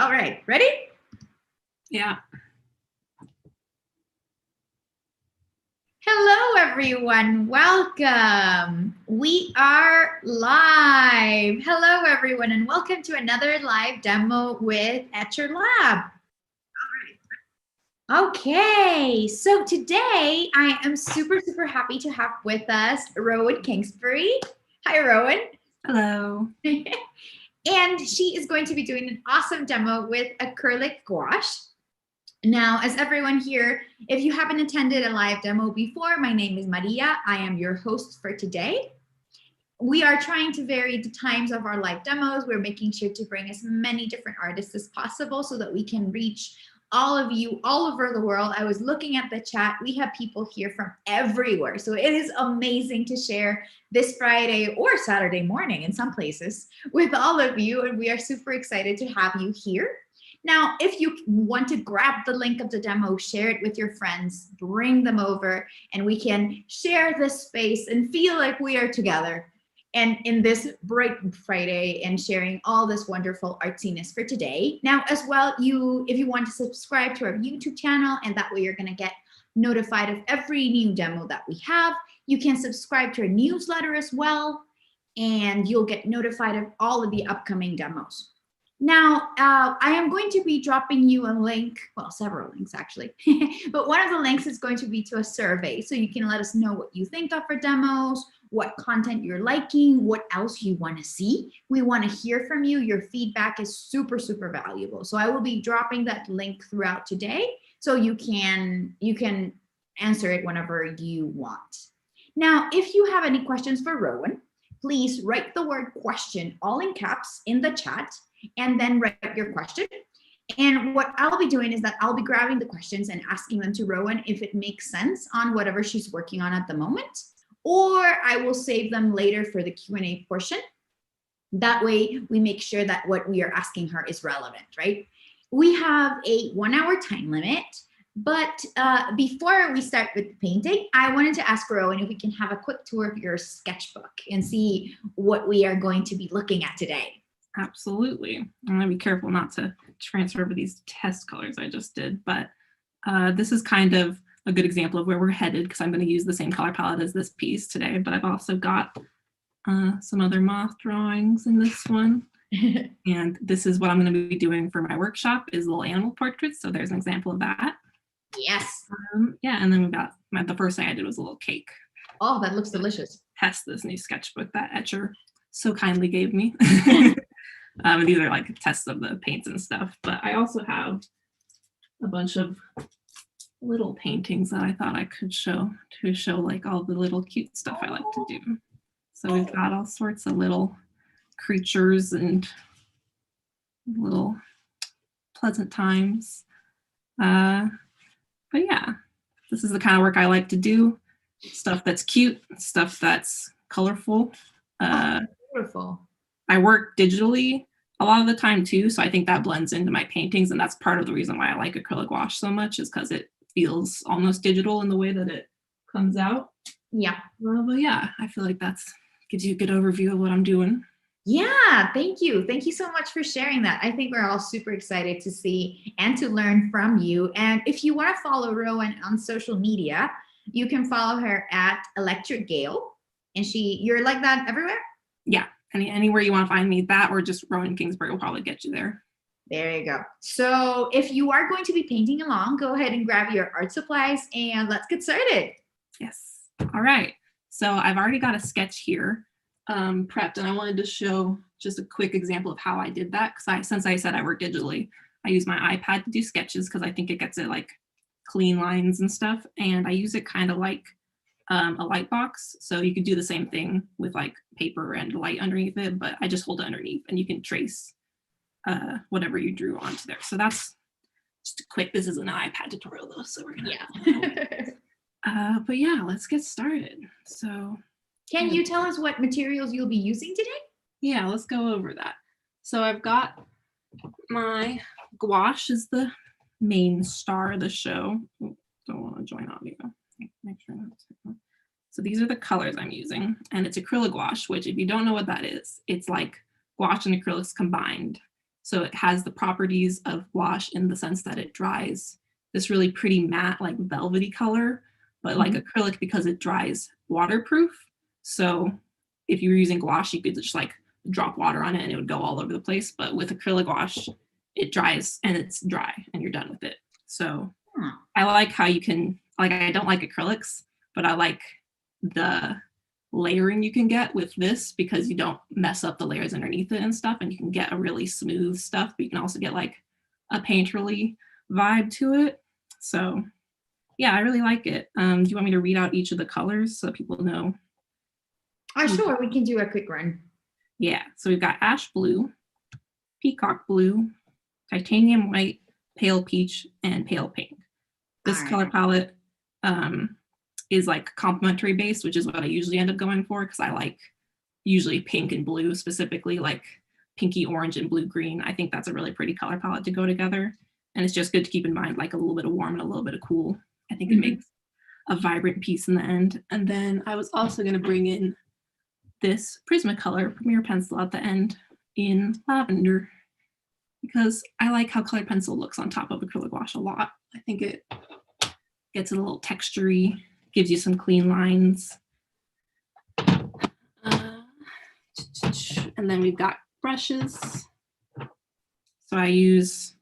All right, ready? Yeah. Hello, everyone. Welcome. We are live. Hello, everyone, and welcome to another live demo with Etchr Lab. Okay, so today I am super happy to have with us Rowan Kingsbury. Hi, Rowan. Hello. And she is going to be doing an awesome demo with Acrylic Gouache. Now, as everyone here, if you haven't attended a live demo before, my name is Maria. I am your host for today. We are trying to vary the times of our live demos. We're making sure to bring as many different artists as possible so that we can reach all of you all over the world. I was looking at the chat. We have people here from everywhere. So it is amazing to share this Friday or Saturday morning in some places with all of you. And we are super excited to have you here. Now, if you want to grab the link of the demo, share it with your friends, bring them over, and we can share this space and feel like we are together. And in this bright Friday and sharing all this wonderful artsiness for today. Now, as well, if you want to subscribe to our YouTube channel, and that way you're gonna get notified of every new demo that we have. You can subscribe to our newsletter as well, and you'll get notified of all of the upcoming demos. Now, I am going to be dropping you a link, well, several links actually, but one of the links is going to be to a survey. So you can let us know what you think of our demos, what content you're liking, what else you want to see. We want to hear from you. Your feedback is super valuable. So I will be dropping that link throughout today so you can answer it whenever you want. Now, if you have any questions for Rowan, please write the word question all in caps in the chat and then write your question. And what I'll be doing is that I'll be grabbing the questions and asking them to Rowan if it makes sense on whatever she's working on at the moment, or I will save them later for the Q&A portion. That way we make sure that what we are asking her is relevant, right? We have a 1 hour time limit, but before we start with the painting, I wanted to ask Rowan if we can have a quick tour of your sketchbook and see what we are going to be looking at today. Absolutely. I'm gonna be careful not to transfer over these test colors I just did, but this is kind of a good example of where we're headed because I'm going to use the same color palette as this piece today, but I've also got some other moth drawings in this one. And this is what I'm going to be doing for my workshop is little animal portraits. So there's an example of that. Yes. Yeah, and then we got, the first thing I did was a little cake. Oh, that looks delicious. Test this new sketchbook that Etchr so kindly gave me. These are like tests of the paints and stuff, but I also have a bunch of little paintings that I thought I could show to show like all the little cute stuff I like to do. So we've got all sorts of little creatures and little pleasant times. But yeah, this is the kind of work I like to do. Stuff that's cute, stuff that's colorful. Beautiful. I work digitally a lot of the time too, so I think that blends into my paintings, and that's part of the reason why I like acrylic gouache so much is because it feels almost digital in the way that it comes out. Yeah. But yeah, I feel like that gives you a good overview of what I'm doing. Yeah, thank you. Thank you so much for sharing that. I think we're all super excited to see and to learn from you. And if you want to follow Rowan on social media, you can follow her at Electric Gale. And you're like that everywhere? Yeah, anywhere you want to find me, that or just Rowan Kingsbury will probably get you there. There you go. So if you are going to be painting along, go ahead and grab your art supplies and let's get started. Yes. All right. So I've already got a sketch here prepped, and I wanted to show just a quick example of how I did that because since I said I work digitally, I use my iPad to do sketches because I think it gets it like clean lines and stuff, and I use it kind of like a light box. So you could do the same thing with like paper and light underneath it, but I just hold it underneath and you can trace whatever you drew onto there. So that's just a quick, this is an iPad tutorial though, so we're gonna but yeah, let's get started. So can you tell us what materials you'll be using today? Yeah, let's go over that. So I've got my gouache is the main star of the show. Ooh, don't want to join audio. Make sure that's so these are the colors I'm using, and it's acrylic gouache, which if you don't know what that is, it's like gouache and acrylics combined. So it has the properties of gouache in the sense that it dries this really pretty matte, like velvety color, but like acrylic because it dries waterproof. So if you were using gouache, you could just like drop water on it and it would go all over the place. But with acrylic gouache, it dries and it's dry and you're done with it. So I like how you can, like, I don't like acrylics, but I like the layering you can get with this because you don't mess up the layers underneath it and stuff, and you can get a really smooth stuff, but you can also get like a painterly vibe to it. So yeah, I really like it. Do you want me to read out each of the colors so people know? Sure, we can do a quick run. Yeah, so we've got ash blue, peacock blue, titanium white, pale peach, and pale pink. This color palette is like complementary based, which is what I usually end up going for because I like usually pink and blue, specifically like pinky orange and blue green. I think that's a really pretty color palette to go together. And it's just good to keep in mind like a little bit of warm and a little bit of cool. I think it makes a vibrant piece in the end. And then I was also going to bring in this Prismacolor Premier pencil at the end in lavender because I like how colored pencil looks on top of acrylic gouache a lot. I think it gets a little textury, gives you some clean lines. And then we've got brushes. So I use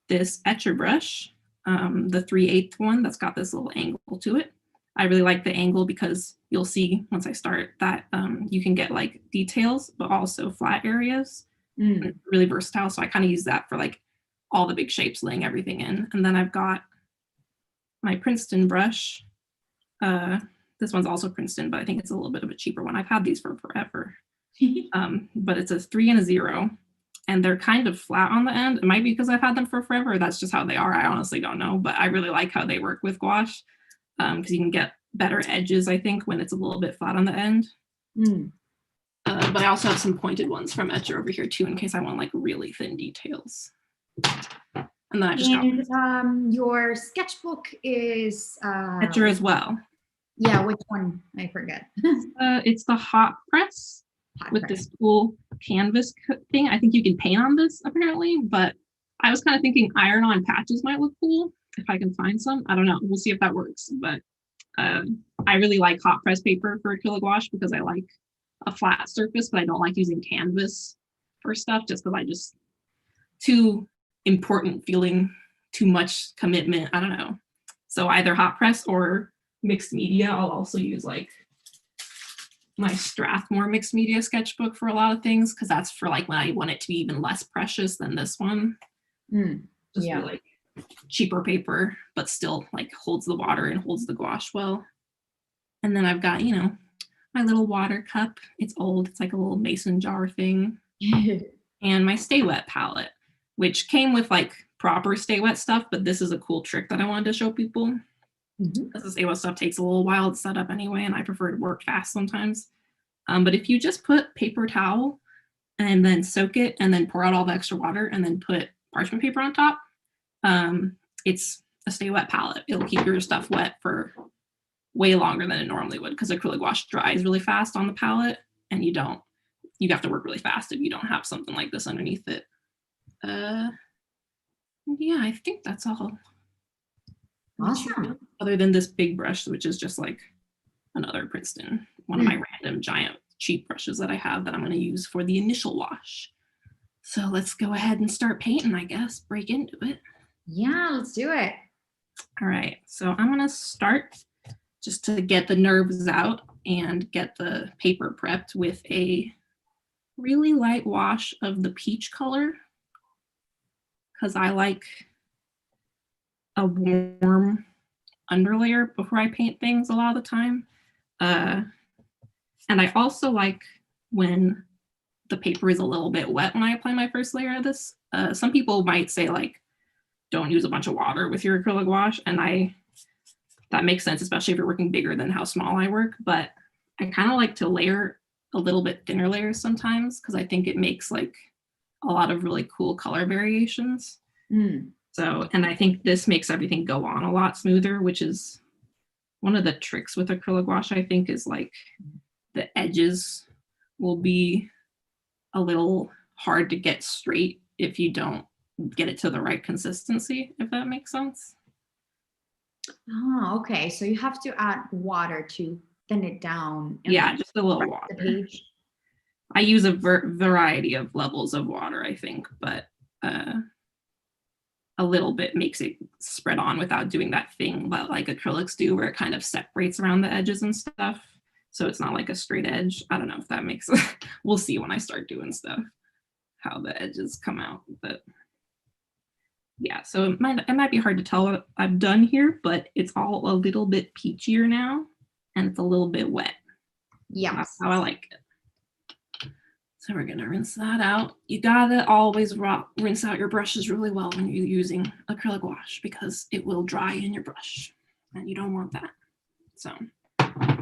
this Etchr brush, the 3/8 one that's got this little angle to it. I really like the angle because you'll see once I start that you can get like details, but also flat areas. And it's really versatile. So I kind of use that for like all the big shapes, laying everything in. And then I've got my Princeton brush. This one's also Princeton, but I think it's a little bit of a cheaper one. I've had these for forever. But it's a 3 and a 0. And they're kind of flat on the end. It might be because I've had them for forever. That's just how they are. I honestly don't know. But I really like how they work with gouache because you can get better edges, I think, when it's a little bit flat on the end. But I also have some pointed ones from Etchr over here too, in case I want like really thin details. And then I just got your sketchbook is Etchr as well. Yeah, which one? I forget. It's the hot press with this cool canvas thing. I think you can paint on this apparently, but I was kind of thinking iron-on patches might look cool if I can find some. I don't know. We'll see if that works. But I really like hot press paper for acrylic gouache because I like a flat surface, but I don't like using canvas for stuff just because I just too important feeling, too much commitment. I don't know. So either hot press or mixed media. I'll also use like my Strathmore mixed media sketchbook for a lot of things because that's for like when I want it to be even less precious than this one. Just for like cheaper paper, but still like holds the water and holds the gouache well. And then I've got, you know, my little water cup. It's old. It's like a little mason jar thing. And my Stay Wet palette, which came with like proper Stay Wet stuff, but this is a cool trick that I wanted to show people. Because the Stay Wet stuff takes a little while to set up anyway, and I prefer to work fast sometimes. But if you just put paper towel and then soak it and then pour out all the extra water and then put parchment paper on top, it's a Stay Wet palette. It'll keep your stuff wet for way longer than it normally would because acrylic gouache dries really fast on the palette, and you have to work really fast if you don't have something like this underneath it. Yeah, I think that's all. Awesome. Other than this big brush, which is just like another Princeton, one of my random giant cheap brushes that I have that I'm going to use for the initial wash. So let's go ahead and start painting, I guess, break into it. Yeah, let's do it. All right, so I'm going to start just to get the nerves out and get the paper prepped with a really light wash of the peach color because I like a warm underlayer before I paint things a lot of the time. And I also like when the paper is a little bit wet when I apply my first layer of this. Some people might say like, don't use a bunch of water with your acrylic gouache. And that makes sense, especially if you're working bigger than how small I work. But I kind of like to layer a little bit thinner layers sometimes because I think it makes like a lot of really cool color variations. So, and I think this makes everything go on a lot smoother, which is one of the tricks with acrylic gouache, I think, is like the edges will be a little hard to get straight if you don't get it to the right consistency, if that makes sense. Oh, okay. So you have to add water to thin it down. And Yeah, just a little water. The page. I use a variety of levels of water, I think, but a little bit makes it spread on without doing that thing that like acrylics do where it kind of separates around the edges and stuff. So it's not like a straight edge. I don't know if that makes it. We'll see when I start doing stuff, how the edges come out. But yeah, so it might be hard to tell what I've done here, but it's all a little bit peachier now and it's a little bit wet. Yeah. That's how I like it. So we're gonna rinse that out. You gotta always rinse out your brushes really well when you're using acrylic gouache because it will dry in your brush and you don't want that. So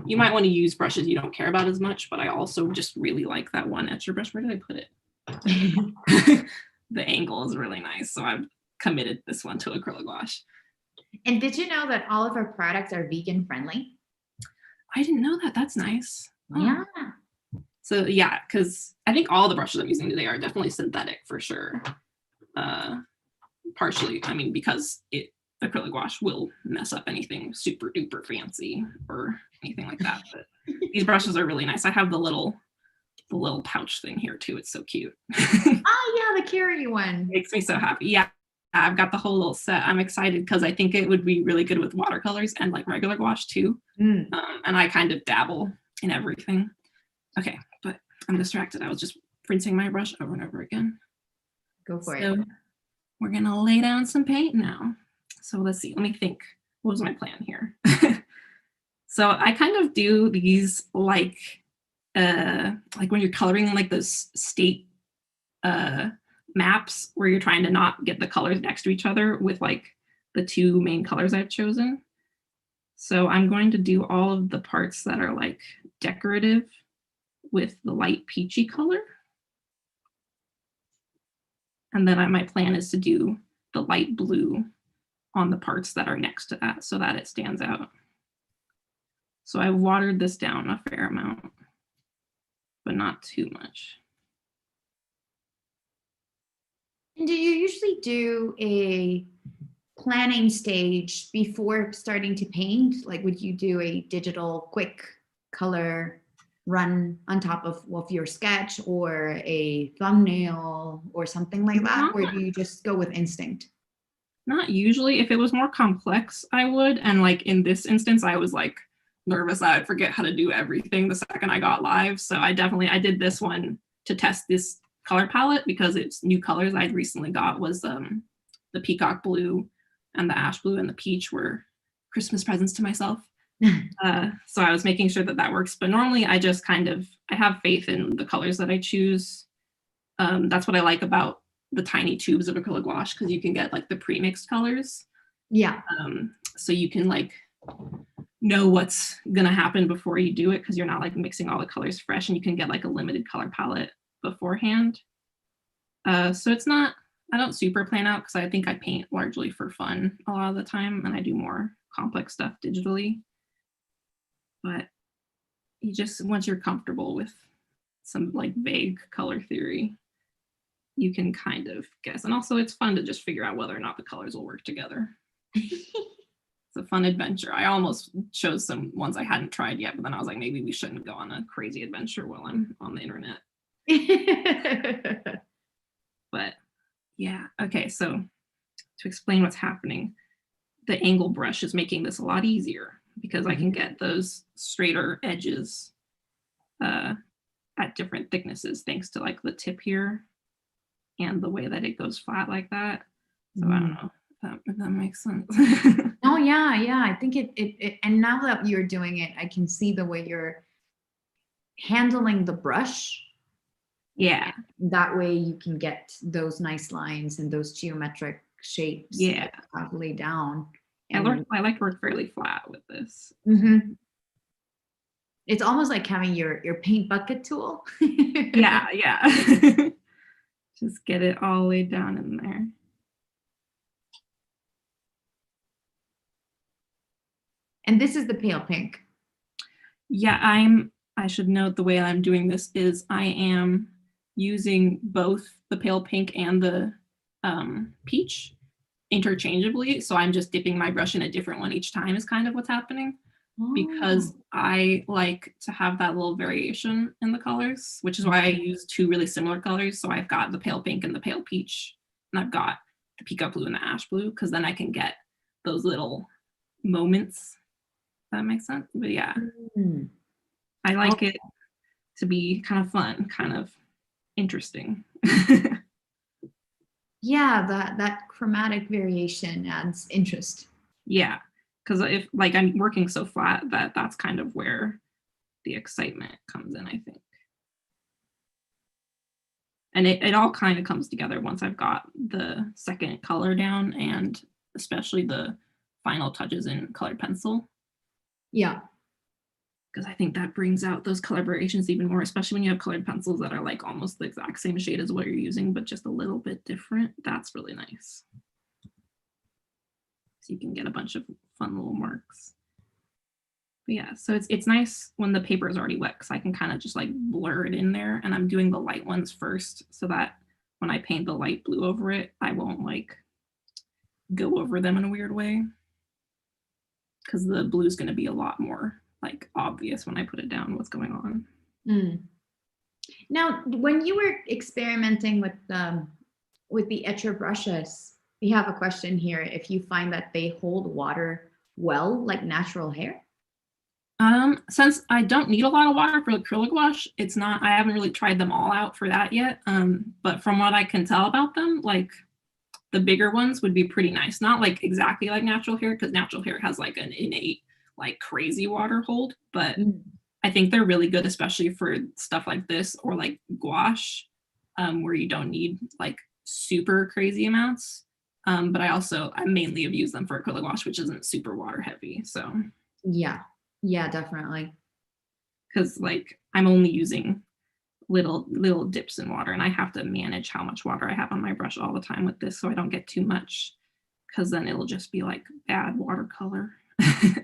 you might want to use brushes you don't care about as much, but I also just really like that one Etchr brush. Where did I put it? The angle is really nice. So I've committed this one to acrylic gouache. And did you know that all of our products are vegan friendly? I didn't know that. That's nice. Yeah. So yeah, because I think all the brushes I'm using today are definitely synthetic for sure. Partially, I mean, because acrylic gouache will mess up anything super duper fancy or anything like that. But these brushes are really nice. I have the little pouch thing here too. It's so cute. Oh yeah, the carry one. Makes me so happy. Yeah, I've got the whole little set. I'm excited because I think it would be really good with watercolors and like regular gouache too. And I kind of dabble in everything. Okay, but I'm distracted. I was just rinsing my brush over and over again. Go for it. We're gonna lay down some paint now. So let's see, let me think. What was my plan here? So I kind of do these like when you're coloring like those state maps where you're trying to not get the colors next to each other with like the two main colors I've chosen. So I'm going to do all of the parts that are like decorative with the light peachy color. And then my plan is to do the light blue on the parts that are next to that so that it stands out. So I watered this down a fair amount, but not too much. And do you usually do a planning stage before starting to paint? Like, would you do a digital quick color run on top of your sketch or a thumbnail or something like that? Or do you just go with instinct? Not usually. If it was more complex, I would. And like in this instance, I was like nervous that I'd forget how to do everything the second I got live. So I did this one to test this color palette because it's new colors I'd recently got was the peacock blue and the ash blue and the peach were Christmas presents to myself. So I was making sure that works. But normally I just I have faith in the colors that I choose. That's what I like about the tiny tubes of acrylic gouache because you can get like the pre-mixed colors. Yeah. So you can like know what's gonna happen before you do it because you're not like mixing all the colors fresh and you can get like a limited color palette beforehand. So it's not, I don't super plan out because I think I paint largely for fun a lot of the time and I do more complex stuff digitally. But you just, once you're comfortable with some like vague color theory, you can kind of guess. And also it's fun to just figure out whether or not the colors will work together. It's a fun adventure. I almost chose some ones I hadn't tried yet, but then I was like, maybe we shouldn't go on a crazy adventure while I'm on the internet. But yeah, okay, so to explain what's happening, the angle brush is making this a lot easier because I can get those straighter edges at different thicknesses thanks to like the tip here and the way that it goes flat like that. So I don't know if that makes sense. Oh yeah, I think it and now that you're doing it, I can see the way you're handling the brush. Yeah. That way you can get those nice lines and those geometric shapes. Yeah. Laid down. And I like to work fairly flat with this. Mm-hmm. It's almost like having your paint bucket tool. Yeah. Just get it all laid down in there. And this is the pale pink. Yeah, I should note the way I'm doing this is I am using both the the pale pink and the peach interchangeably. So I'm just dipping my brush in a different one each time is kind of what's happening. Because I like to have that little variation in the colors, which is why I use two really similar colors. So I've got the pale pink and the pale peach, and I've got the peacock blue and the ash blue, because then I can get those little moments. If that makes sense. But yeah, I like it to be kind of fun, kind of interesting. Yeah, that chromatic variation adds interest. Yeah. Because if like I'm working so flat that's kind of where the excitement comes in, I think. And it all kind of comes together once I've got the second color down, and especially the final touches in colored pencil. Yeah. Because I think that brings out those color variations even more, especially when you have colored pencils that are like almost the exact same shade as what you're using, but just a little bit different. That's really nice. So you can get a bunch of fun little marks. But yeah, so it's nice when the paper is already wet, because I can kind of just like blur it in there, and I'm doing the light ones first so that when I paint the light blue over it, I won't like go over them in a weird way, because the blue is going to be a lot more like obvious when I put it down what's going on. Now, when you were experimenting with the Etchr brushes, we have a question here. If you find that they hold water well, like natural hair? Since I don't need a lot of water for acrylic gouache, I haven't really tried them all out for that yet. But from what I can tell about them, like the bigger ones would be pretty nice. Not like exactly like natural hair, because natural hair has like an innate, like crazy water hold, but I think they're really good, especially for stuff like this or like gouache, where you don't need like super crazy amounts. But I mainly have used them for acrylic gouache, which isn't super water heavy. So yeah, definitely. Because like I'm only using little dips in water, and I have to manage how much water I have on my brush all the time with this, so I don't get too much, because then it'll just be like bad watercolor.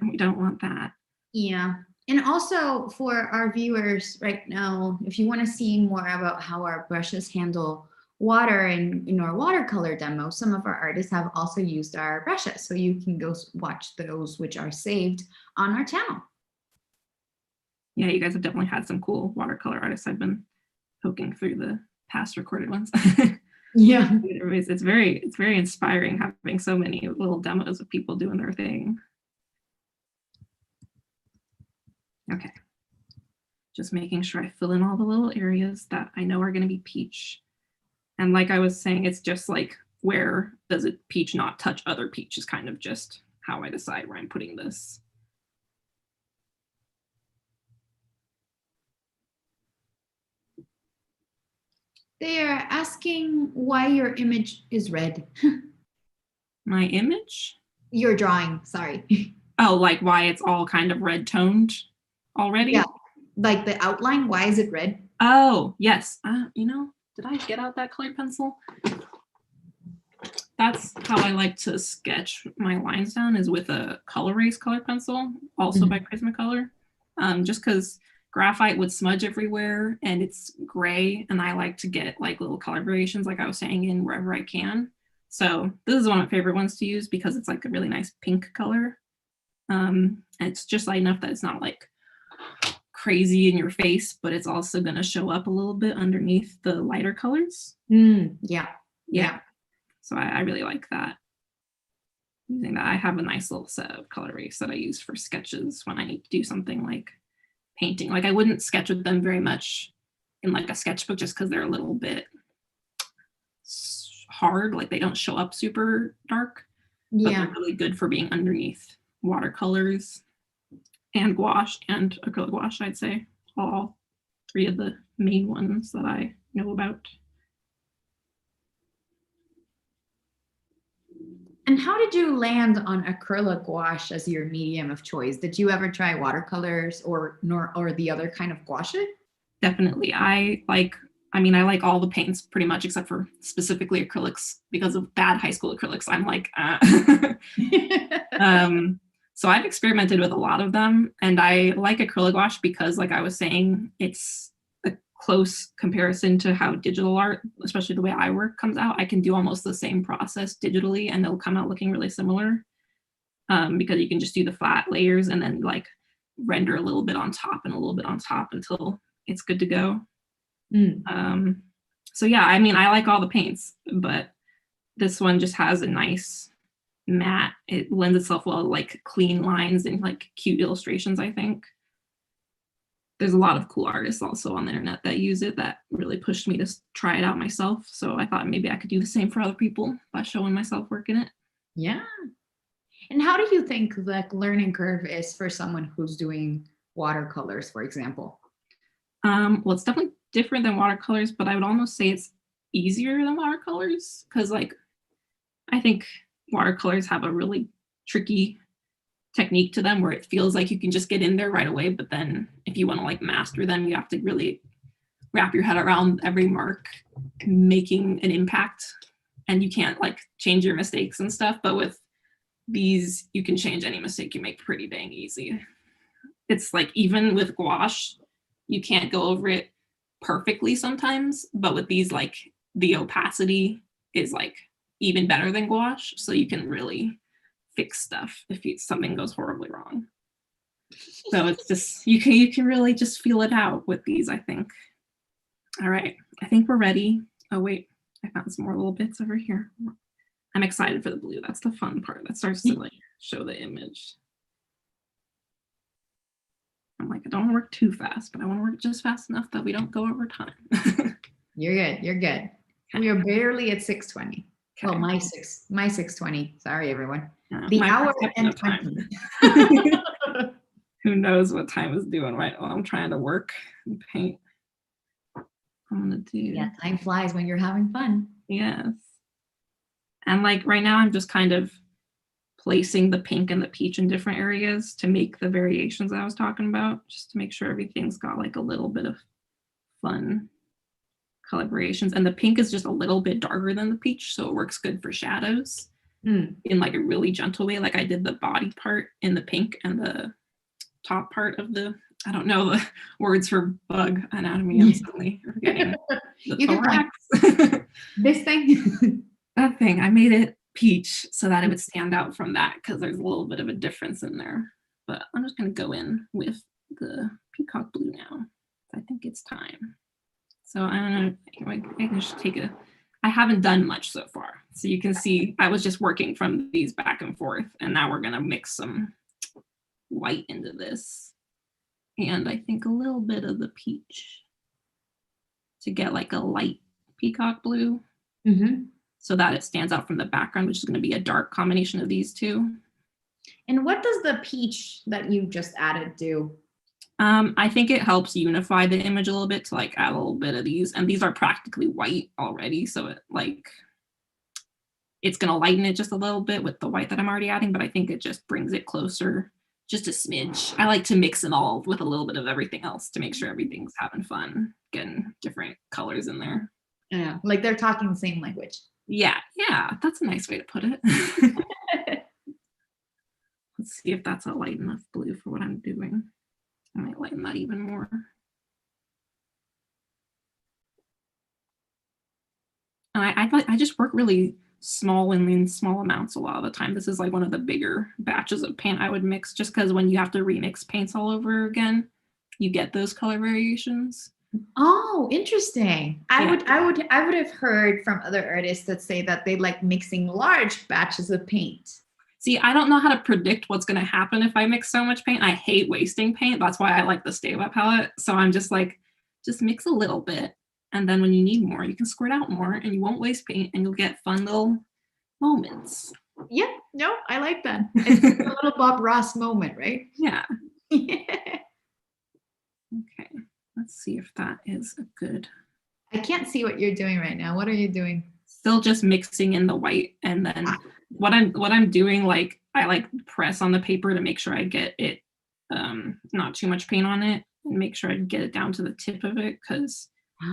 We don't want that. Yeah. And also for our viewers right now, if you want to see more about how our brushes handle water in our watercolor demo, some of our artists have also used our brushes. So you can go watch those, which are saved on our channel. Yeah, you guys have definitely had some cool watercolor artists. I've been poking through the past recorded ones. Yeah. It's very inspiring having so many little demos of people doing their thing. Okay. Just making sure I fill in all the little areas that I know are going to be peach. And like I was saying, it's just like, where does it peach not touch other peach is kind of just how I decide where I'm putting this. They are asking why your image is red. My image? Your drawing, sorry. Oh, like why it's all kind of red toned already? Yeah, like the outline, why is it red? Oh, yes. Did I get out that colored pencil? That's how I like to sketch my lines down, is with a color erase colored pencil, also by Prismacolor. Just because graphite would smudge everywhere and it's gray, and I like to get like little color variations, like I was saying, in wherever I can. So this is one of my favorite ones to use because it's like a really nice pink color. And it's just light enough that it's not like crazy in your face, but it's also going to show up a little bit underneath the lighter colors. Yeah. So I really like that. Using that, I have a nice little set of color erase that I use for sketches when I need to do something like painting. Like I wouldn't sketch with them very much in like a sketchbook, just because they're a little bit hard. Like they don't show up super dark. But they're really good for being underneath watercolors and gouache and acrylic gouache, I'd say. All three of the main ones that I know about. And how did you land on acrylic gouache as your medium of choice? Did you ever try watercolors or the other kind of gouache? Definitely. I like all the paints pretty much, except for specifically acrylics. Because of bad high school acrylics, I'm like, so I've experimented with a lot of them, and I like acrylic gouache because, like I was saying, it's a close comparison to how digital art, especially the way I work, comes out. I can do almost the same process digitally and it'll come out looking really similar, because you can just do the flat layers and then like render a little bit on top and a little bit on top until it's good to go. So yeah, I mean, I like all the paints, but this one just has a nice matte. It lends itself well to like clean lines and like cute illustrations, I think. There's a lot of cool artists also on the internet that use it that really pushed me to try it out myself. So I thought maybe I could do the same for other people by showing myself work in it. Yeah. And how do you think the learning curve is for someone who's doing watercolors, for example? Well, it's definitely different than watercolors, but I would almost say it's easier than watercolors because like I think watercolors have a really tricky technique to them where it feels like you can just get in there right away, but then if you want to like master them, you have to really wrap your head around every mark making an impact, and you can't like change your mistakes and stuff. But with these, you can change any mistake you make pretty dang easy. It's like even with gouache, you can't go over it perfectly sometimes, but with these, like the opacity is like even better than gouache, so you can really fix stuff if something goes horribly wrong. So it's just you can really just feel it out with these, I think. All right, I think we're ready. Oh wait, I found some more little bits over here. I'm excited for the blue. That's the fun part. That starts to like show the image. I'm like, I don't want to work too fast, but I want to work just fast enough that we don't go over time. You're good. You're good. Okay. We are barely at 6:20. Okay. Well, my 6:20. Sorry, everyone. The hour and 20. Who knows what time is doing right while I'm trying to work and paint. I'm gonna do. Yeah, time flies when you're having fun. Yes. And like right now, I'm just kind of placing the pink and the peach in different areas to make the variations I was talking about, just to make sure everything's got like a little bit of fun color variations. And the pink is just a little bit darker than the peach, so it works good for shadows in like a really gentle way. Like I did the body part in the pink and the top part of the, I don't know the words for bug anatomy. I'm suddenly forgetting. You can find this thing. That thing, I made it peach so that it would stand out from that because there's a little bit of a difference in there. But I'm just going to go in with the peacock blue now. I think it's time. So I can just take I haven't done much so far. So you can see I was just working from these back and forth, and now we're going to mix some white into this. And I think a little bit of the peach to get like a light peacock blue. So that it stands out from the background, which is going to be a dark combination of these two. And what does the peach that you just added do? I think it helps unify the image a little bit to like add a little bit of these, and these are practically white already, so it like it's going to lighten it just a little bit with the white that I'm already adding, but I think it just brings it closer just a smidge. I like to mix them all with a little bit of everything else to make sure everything's having fun, getting different colors in there. Yeah, like they're talking the same language. Yeah, that's a nice way to put it. Let's see if that's a light enough blue for what I'm doing. I might lighten that even more. And I just work really small and in small amounts a lot of the time. This is like one of the bigger batches of paint I would mix, just because when you have to remix paints all over again, you get those color variations. Oh, interesting. I would have heard from other artists that say that they like mixing large batches of paint. See, I don't know how to predict what's going to happen if I mix so much paint. I hate wasting paint. That's why I like the Stay Wet palette. So I'm just like, just mix a little bit. And then when you need more, you can squirt out more and you won't waste paint and you'll get fun little moments. Yeah, no, I like that. It's a little Bob Ross moment, right? Yeah. Okay, let's see if that is a good. I can't see what you're doing right now. What are you doing? Still just mixing in the white, and then what I'm doing, like I like press on the paper to make sure I get it not too much paint on it, and make sure I get it down to the tip of it, because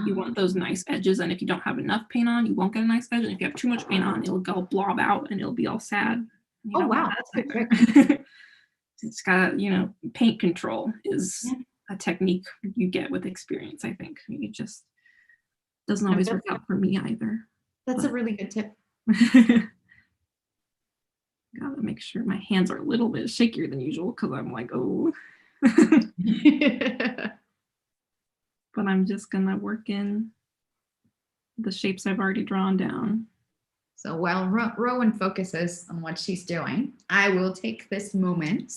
you want those nice edges, and if you don't have enough paint on, you won't get a nice edge, and if you have too much paint on, it'll go blob out and it'll be all sad. Oh wow, that's good trick. It's got, paint control is a technique you get with experience, I think. It just doesn't always work out for me either. That's a really good tip. Gotta make sure my hands are a little bit shakier than usual because I'm like, oh. But I'm just gonna work in the shapes I've already drawn down. So while Rowan focuses on what she's doing, I will take this moment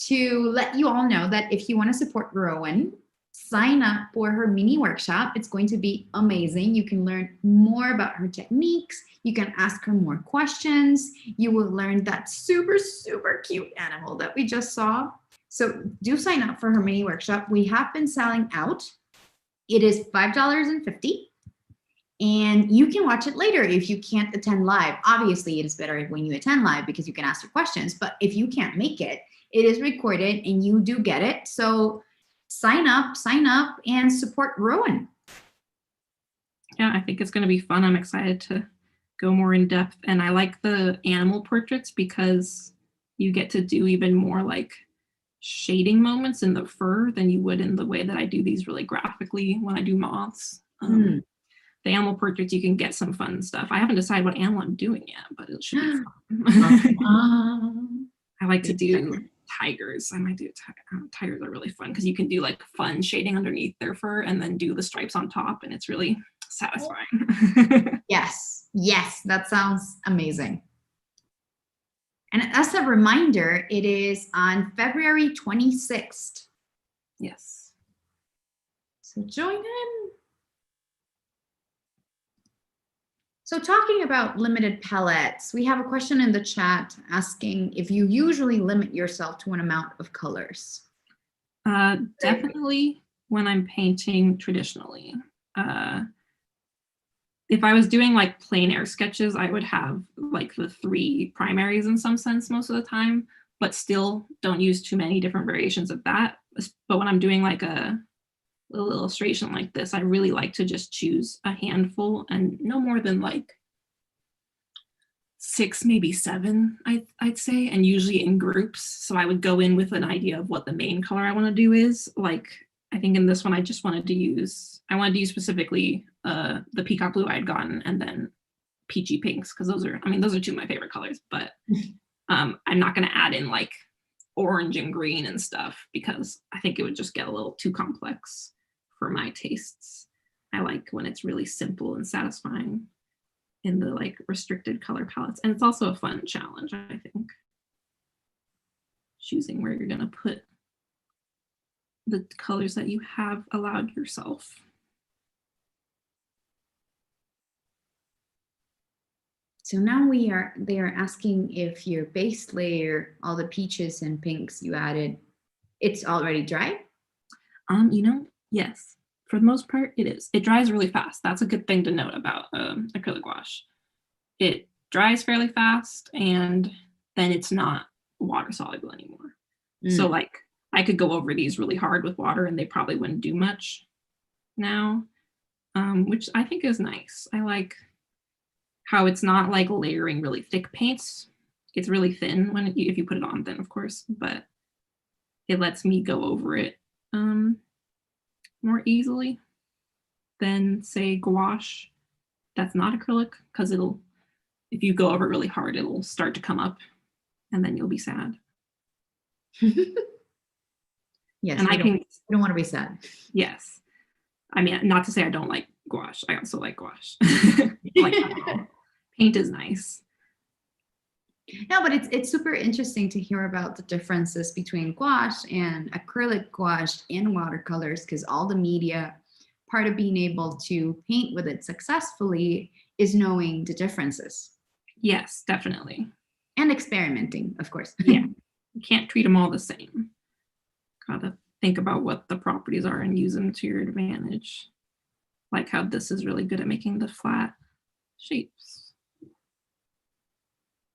to let you all know that if you want to support Rowan, sign up for her mini workshop. It's going to be amazing. You can learn more about her techniques. You can ask her more questions. You will learn that super, super cute animal that we just saw. So do sign up for her mini workshop. We have been selling out. It is $5.50. And you can watch it later if you can't attend live. Obviously, it is better when you attend live because you can ask your questions. But if you can't make it, it is recorded and you do get it. So sign up, and support Rowan. Yeah, I think it's going to be fun. I'm excited to go more in depth. And I like the animal portraits because you get to do even more like shading moments in the fur than you would in the way that I do these really graphically when I do moths. The animal portraits, you can get some fun stuff. I haven't decided what animal I'm doing yet, but it should be fun. I like to do tigers. I might do tigers are really fun because you can do like fun shading underneath their fur and then do the stripes on top, and it's really satisfying. Yes, that sounds amazing. And as a reminder, it is on February 26th. Yes. So join in. So talking about limited palettes, we have a question in the chat asking if you usually limit yourself to an amount of colors. Definitely when I'm painting traditionally. If I was doing like plein air sketches, I would have like the 3 primaries in some sense most of the time, but still don't use too many different variations of that. But when I'm doing like a little illustration like this, I really like to just choose a handful and no more than like 6, maybe 7, I'd say, and usually in groups. So I would go in with an idea of what the main color I want to do is. Like, I think in this one, I wanted to use specifically the peacock blue I had gotten and then peachy pinks, because those are 2 of my favorite colors, but I'm not going to add in like orange and green and stuff because I think it would just get a little too complex for my tastes. I like when it's really simple and satisfying in the like restricted color palettes. And it's also a fun challenge, I think. Choosing where you're gonna put the colors that you have allowed yourself. So now they are asking if your base layer, all the peaches and pinks you added, it's already dry? Yes, for the most part it is. It dries really fast. That's a good thing to note about acrylic gouache. It dries fairly fast and then it's not water soluble anymore. So like I could go over these really hard with water and they probably wouldn't do much now, which I think is nice. I like how it's not like layering really thick paints. It's really thin if you put it on thin, of course, but it lets me go over it more easily than say gouache that's not acrylic, because if you go over it really hard, it'll start to come up and then you'll be sad. Yes, and I don't want to be sad. Yes. I mean, not to say I don't like gouache. I also like gouache. Like, paint is nice. No, but it's super interesting to hear about the differences between gouache and acrylic gouache and watercolors, because all the media, part of being able to paint with it successfully is knowing the differences. Yes, definitely. And experimenting, of course. Yeah, you can't treat them all the same. Gotta think about what the properties are and use them to your advantage. Like how this is really good at making the flat shapes.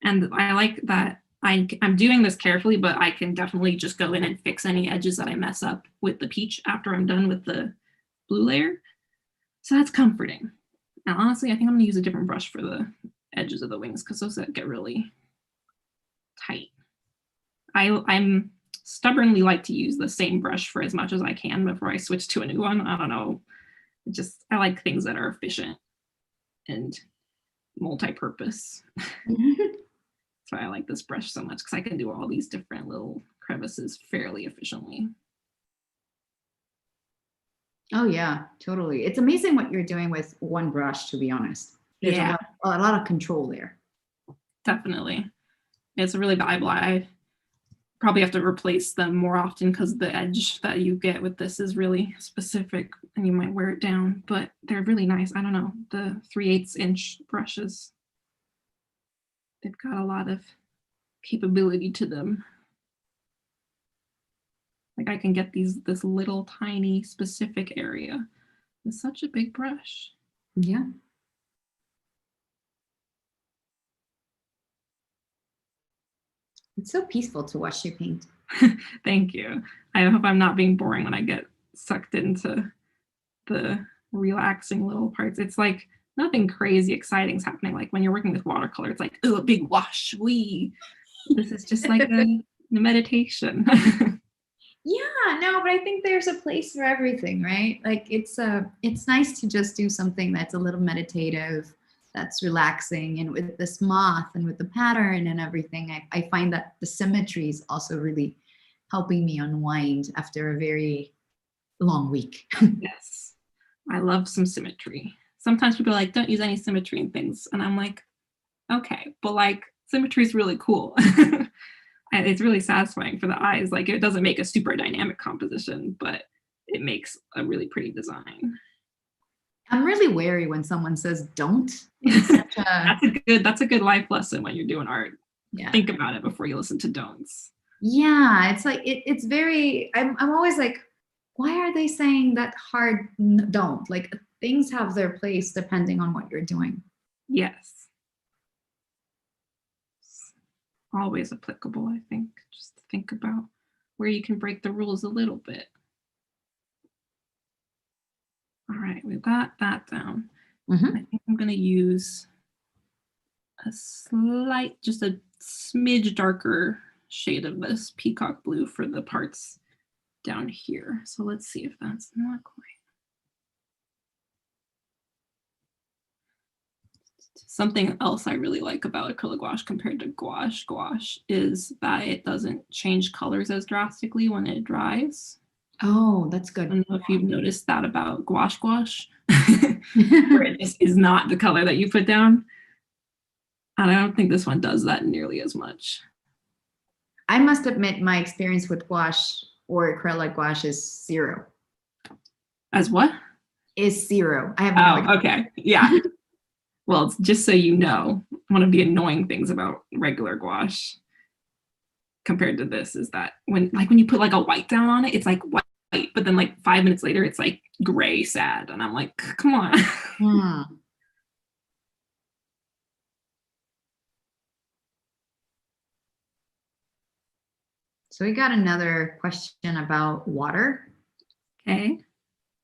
And I like that I'm doing this carefully, but I can definitely just go in and fix any edges that I mess up with the peach after I'm done with the blue layer. So that's comforting. Now, honestly, I think I'm gonna use a different brush for the edges of the wings because those get really tight. I'm stubbornly like to use the same brush for as much as I can before I switch to a new one. I don't know. I like things that are efficient and multi-purpose. That's why I like this brush so much, because I can do all these different little crevices fairly efficiently. Oh yeah, totally. It's amazing what you're doing with one brush, to be honest. There's a lot of control there. Definitely. It's really valuable. I probably have to replace them more often because the edge that you get with this is really specific and you might wear it down, but they're really nice. I don't know, the 3/8 inch brushes, they've got a lot of capability to them. Like I can get this little tiny specific area with such a big brush. Yeah. It's so peaceful to watch you paint. Thank you. I hope I'm not being boring when I get sucked into the relaxing little parts. It's like nothing crazy exciting is happening. Like when you're working with watercolor, it's like, oh, a big wash, wee. This is just like a meditation. Yeah, no, but I think there's a place for everything, right? Like it's nice to just do something that's a little meditative, that's relaxing. And with this moth and with the pattern and everything, I find that the symmetry is also really helping me unwind after a very long week. Yes, I love some symmetry. Sometimes people are like, don't use any symmetry in things. And I'm like, okay, but like symmetry is really cool. And it's really satisfying for the eyes. Like it doesn't make a super dynamic composition, but it makes a really pretty design. I'm really wary when someone says don't. It's such a that's a good life lesson when you're doing art. Yeah. Think about it before you listen to don'ts. Yeah, it's like it's very. I'm always like, why are they saying that hard don't? Like things have their place depending on what you're doing. Yes. Always applicable, I think. Just to think about where you can break the rules a little bit. All right, we've got that down. I think I'm going to use just a smidge darker shade of this peacock blue for the parts down here. So let's see if that's not quite. Something else I really like about acrylic gouache compared to gouache is that it doesn't change colors as drastically when it dries. Oh, that's good. I don't know if you've noticed that about gouache, where it just is not the color that you put down. And I don't think this one does that nearly as much. I must admit my experience with gouache or acrylic gouache is zero. As what? Is zero. I have no idea. Okay. Yeah. Well, it's just so you know, one of the annoying things about regular gouache compared to this is that when you put like a white down on it, it's like white, but then like 5 minutes later, it's like gray sad. And I'm like, come on. So we got another question about water. Okay.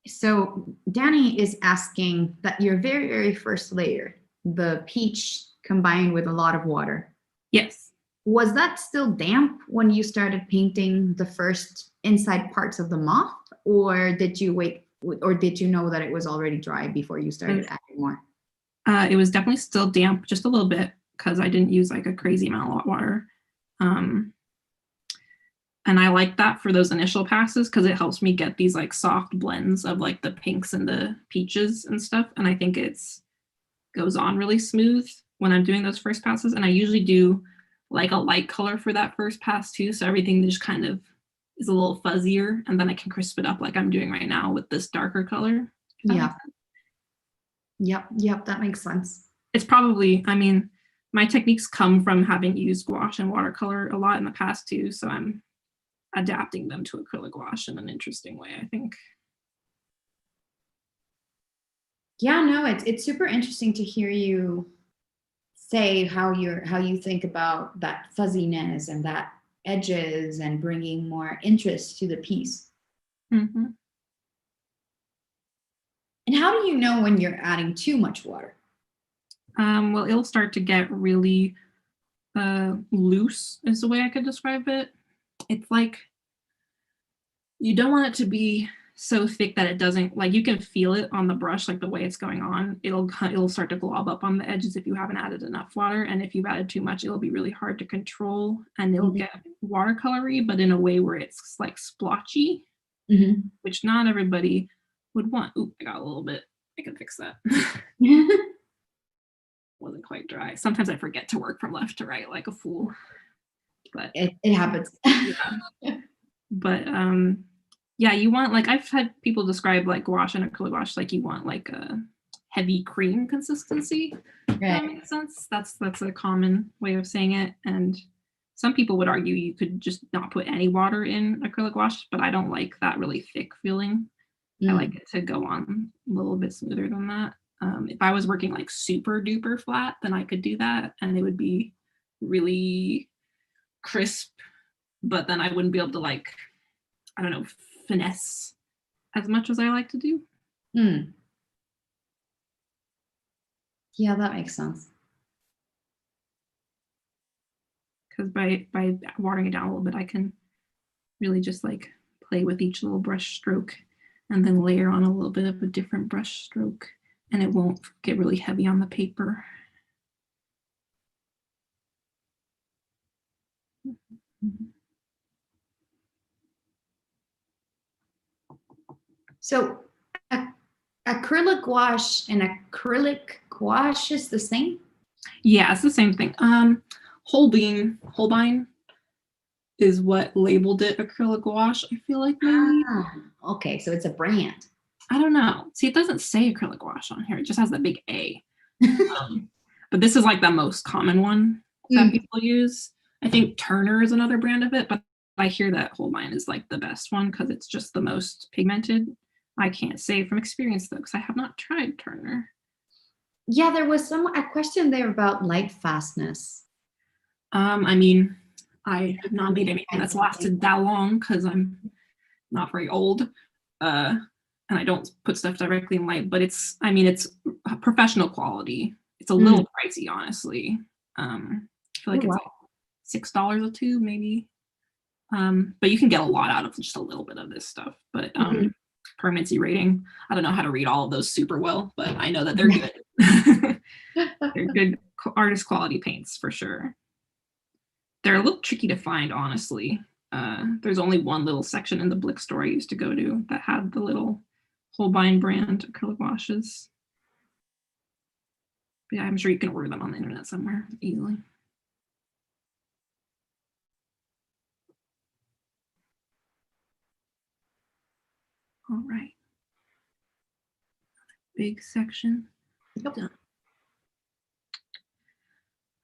So Danny is asking that your very, very first layer, the peach combined with a lot of water. Yes. Was that still damp when you started painting the first inside parts of the moth? Or did you wait, or did you know that it was already dry before you started adding more? It was definitely still damp, just a little bit, because I didn't use like a crazy amount of water. And I like that for those initial passes because it helps me get these like soft blends of like the pinks and the peaches and stuff. And I think it's goes on really smooth when I'm doing those first passes. And I usually do like a light color for that first pass too. So everything just kind of is a little fuzzier, and then I can crisp it up like I'm doing right now with this darker color. Yeah. Yep, that makes sense. It's probably, I mean, my techniques come from having used gouache and watercolor a lot in the past too. So I'm adapting them to acrylic gouache in an interesting way, I think. Yeah, no, it's super interesting to hear you say how you think about that fuzziness and that edges and bringing more interest to the piece. Mm-hmm. And how do you know when you're adding too much water? Well, it'll start to get really loose is the way I could describe it. It's like You don't want it to be so thick that it doesn't, like, you can feel it on the brush, like the way it's going on. It'll start to glob up on the edges if you haven't added enough water, and if you've added too much, it'll be really hard to control, and it'll get watercolory, but in a way where it's like splotchy, which not everybody would want. Oop, I got a little bit. I can fix that. Wasn't quite dry. Sometimes I forget to work from left to right like a fool, but it happens. Yeah. But yeah, you want, like, I've had people describe like gouache and acrylic gouache like you want like a heavy cream consistency. Right. That makes sense. That's a common way of saying it. And some people would argue you could just not put any water in acrylic gouache, but I don't like that really thick feeling. I like it to go on a little bit smoother than that. If I was working like super duper flat, then I could do that and it would be really crisp, but then I wouldn't be able to, like, I don't know, finesse as much as I like to do. Yeah, that makes sense. Because by watering it down a little bit, I can really just like play with each little brush stroke and then layer on a little bit of a different brush stroke, and it won't get really heavy on the paper. So acrylic gouache and acrylic gouache is the same? Yeah, it's the same thing. Holbein is what labeled it acrylic gouache, I feel like, maybe. Okay, so it's a brand. I don't know. See, it doesn't say acrylic gouache on here. It just has the big A. But this is like the most common one that people use. I think Turner is another brand of it, but I hear that Holbein is like the best one because it's just the most pigmented. I can't say from experience though, because I have not tried Turner. Yeah, there was a question there about light fastness. I mean, I have not made anything that's lasted that long because I'm not very old. And I don't put stuff directly in light, but it's professional quality. It's a little pricey, honestly. I feel like it's like $6 a tube, maybe. But you can get a lot out of just a little bit of this stuff. But permanency rating, I don't know how to read all of those super well, but I know that they're good. They're good artist quality paints for sure. They're a little tricky to find, honestly. There's only one little section in the Blick store I used to go to that had the little Holbein brand acrylic gouaches. But yeah, I'm sure you can order them on the internet somewhere easily. All right. Big section. Done.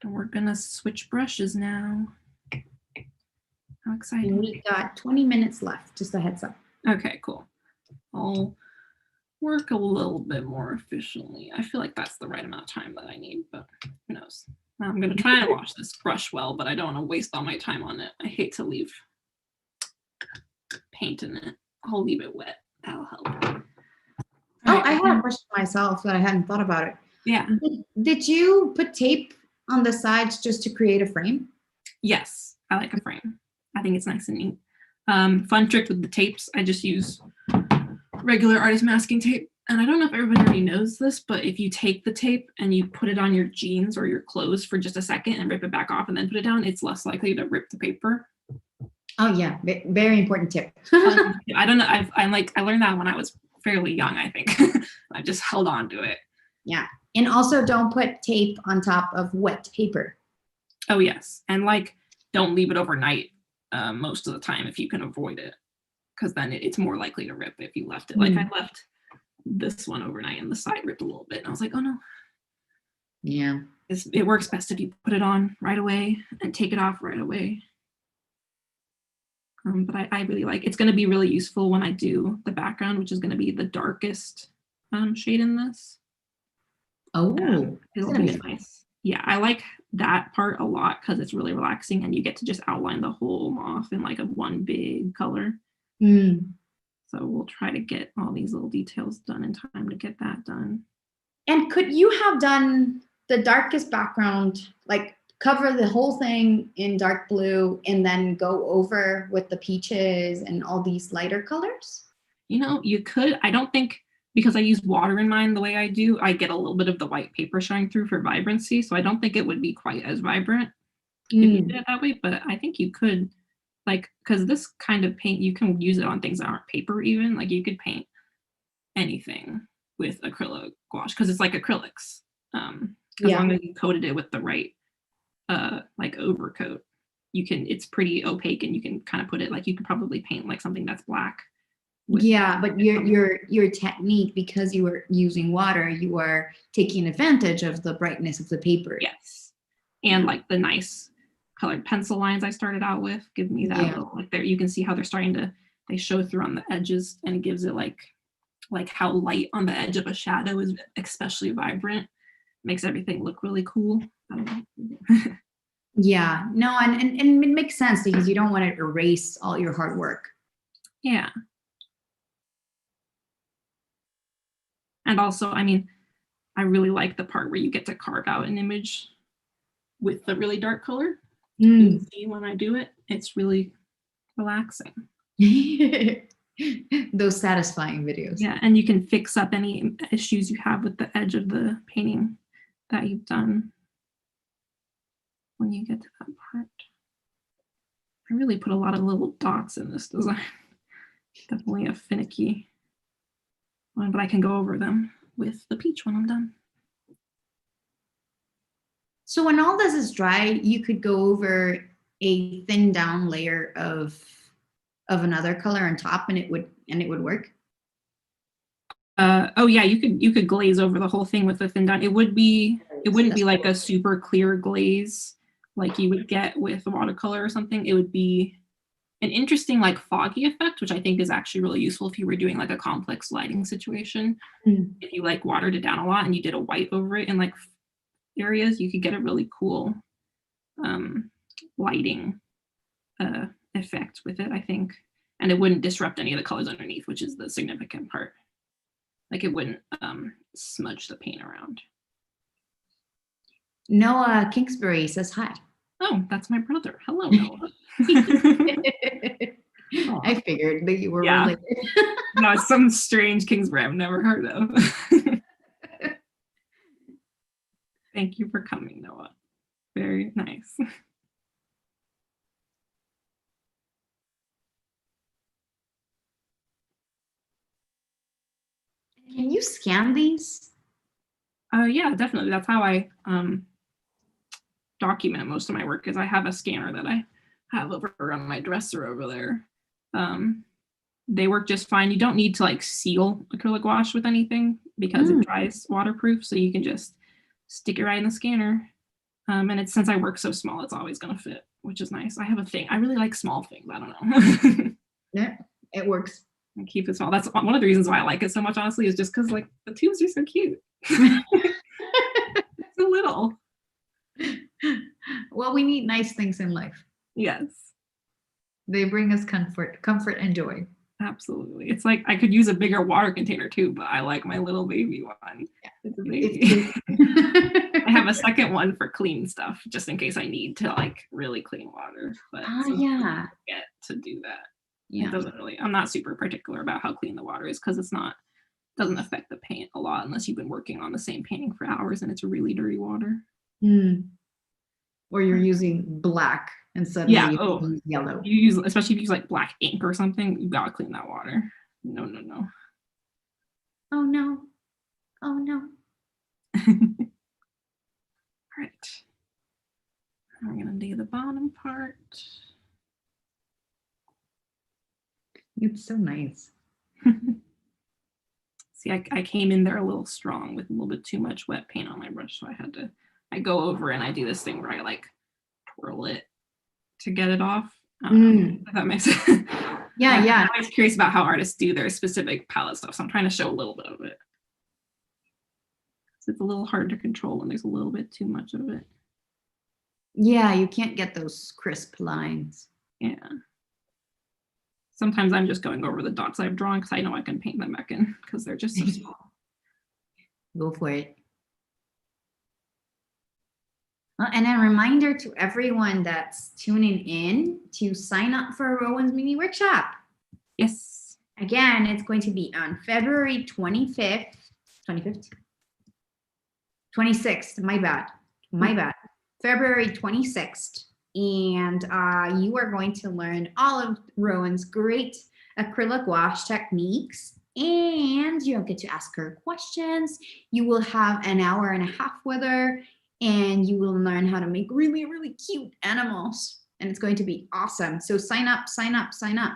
And we're gonna switch brushes now. How exciting. We got 20 minutes left, just a heads up. Okay, cool. I'll work a little bit more efficiently. I feel like that's the right amount of time that I need, but who knows. I'm gonna try and wash this brush well, but I don't want to waste all my time on it. I hate to leave paint in it. I'll leave it wet. That'll help. Oh, I had a question myself that I hadn't thought about it. Yeah. Did you put tape on the sides just to create a frame? Yes, I like a frame. I think it's nice and neat. Fun trick with the tapes, I just use regular artist masking tape. And I don't know if everybody already knows this, but if you take the tape and you put it on your jeans or your clothes for just a second and rip it back off and then put it down, it's less likely to rip the paper. Oh yeah, very important tip. I don't know. I learned that when I was fairly young, I think. I just held on to it. Yeah. And also don't put tape on top of wet paper. Oh yes. And like, don't leave it overnight most of the time if you can avoid it, because then it's more likely to rip if you left it. Like I left this one overnight and the side ripped a little bit and I was like, oh no. Yeah. It works best if you put it on right away and take it off right away. But I really like, it's going to be really useful when I do the background, which is going to be the darkest shade in this. Oh, it'll be nice. Yeah, I like that part a lot because it's really relaxing and you get to just outline the whole moth in like a one big color. So we'll try to get all these little details done in time to get that done. And could you have done the darkest background, like cover the whole thing in dark blue and then go over with the peaches and all these lighter colors? You know, you could. I don't think, because I use water in mine the way I do, I get a little bit of the white paper showing through for vibrancy. So I don't think it would be quite as vibrant if you did it that way. But I think you could, like, because this kind of paint, you can use it on things that aren't paper even. Like you could paint anything with acrylic gouache because it's like acrylics. As long as you coated it with the right like overcoat, you can, it's pretty opaque and you can kind of put it, like you could probably paint like something that's black. Yeah, but your technique, because you were using water, you are taking advantage of the brightness of the paper. Yes. And like the nice colored pencil lines I started out with give me that little, like there, you can see how they're starting to, they show through on the edges, and it gives it like how light on the edge of a shadow is especially vibrant. Makes everything look really cool. Yeah, no, and it makes sense because you don't want to erase all your hard work. Yeah. And also, I mean, I really like the part where you get to carve out an image with the really dark color. You can see when I do it, it's really relaxing. Those satisfying videos. Yeah, and you can fix up any issues you have with the edge of the painting that you've done when you get to that part. I really put a lot of little dots in this design. Definitely a finicky one, but I can go over them with the peach when I'm done. So when all this is dry, you could go over a thin down layer of another color on top, and it would work. Oh yeah, you could glaze over the whole thing with a thin down. It wouldn't be like a super clear glaze like you would get with watercolor or something. It would be an interesting like foggy effect, which I think is actually really useful if you were doing like a complex lighting situation. If you like watered it down a lot and you did a white over it in like areas, you could get a really cool lighting effect with it, I think. And it wouldn't disrupt any of the colors underneath, which is the significant part. Like it wouldn't smudge the paint around. Noah Kingsbury says hi. Oh, that's my brother. Hello, Noah. I figured that you were related. No, it's some strange Kingsbury I've never heard of. Thank you for coming, Noah. Very nice. Can you scan these? Yeah, definitely. That's how I document most of my work, is I have a scanner that I have over on my dresser over there. They work just fine. You don't need to like seal acrylic gouache with anything because it dries waterproof, so you can just stick it right in the scanner. And it's, since I work so small, it's always going to fit, which is nice. I have a thing. I really like small things. I don't know. Yeah, it works. I keep it small. That's one of the reasons why I like it so much, honestly, is just because like the tubes are so cute. It's so little. Well, we need nice things in life. Yes. They bring us comfort and joy. Absolutely. It's like I could use a bigger water container too, but I like my little baby one. Yeah. It's a baby. I have a second one for clean stuff, just in case I need to like really clean water. But I forget to do that. Yeah. It doesn't really, I'm not super particular about how clean the water is because it's not, doesn't affect the paint a lot unless you've been working on the same painting for hours and it's really dirty water. Or you're using black and suddenly you use yellow. You use, especially if you use like black ink or something, you gotta clean that water. No. Oh no. Oh no. All right. We're gonna do the bottom part. It's so nice. See, I came in there a little strong with a little bit too much wet paint on my brush, so I go over and I do this thing where I like twirl it to get it off. If that makes sense. Yeah. I'm always curious about how artists do their specific palette stuff, so I'm trying to show a little bit of it. It's a little hard to control when there's a little bit too much of it. Yeah, you can't get those crisp lines. Yeah. Sometimes I'm just going over the dots I've drawn because I know I can paint them back in because they're just so small. Go for it. And a reminder to everyone that's tuning in to sign up for Rowan's mini workshop. Yes. Again, it's going to be on February 25th, 26th, my bad. February 26th. And you are going to learn all of Rowan's great acrylic gouache techniques. And you'll get to ask her questions. You will have an hour and a half with her. And you will learn how to make really, really cute animals. And it's going to be awesome. So sign up, sign up, sign up.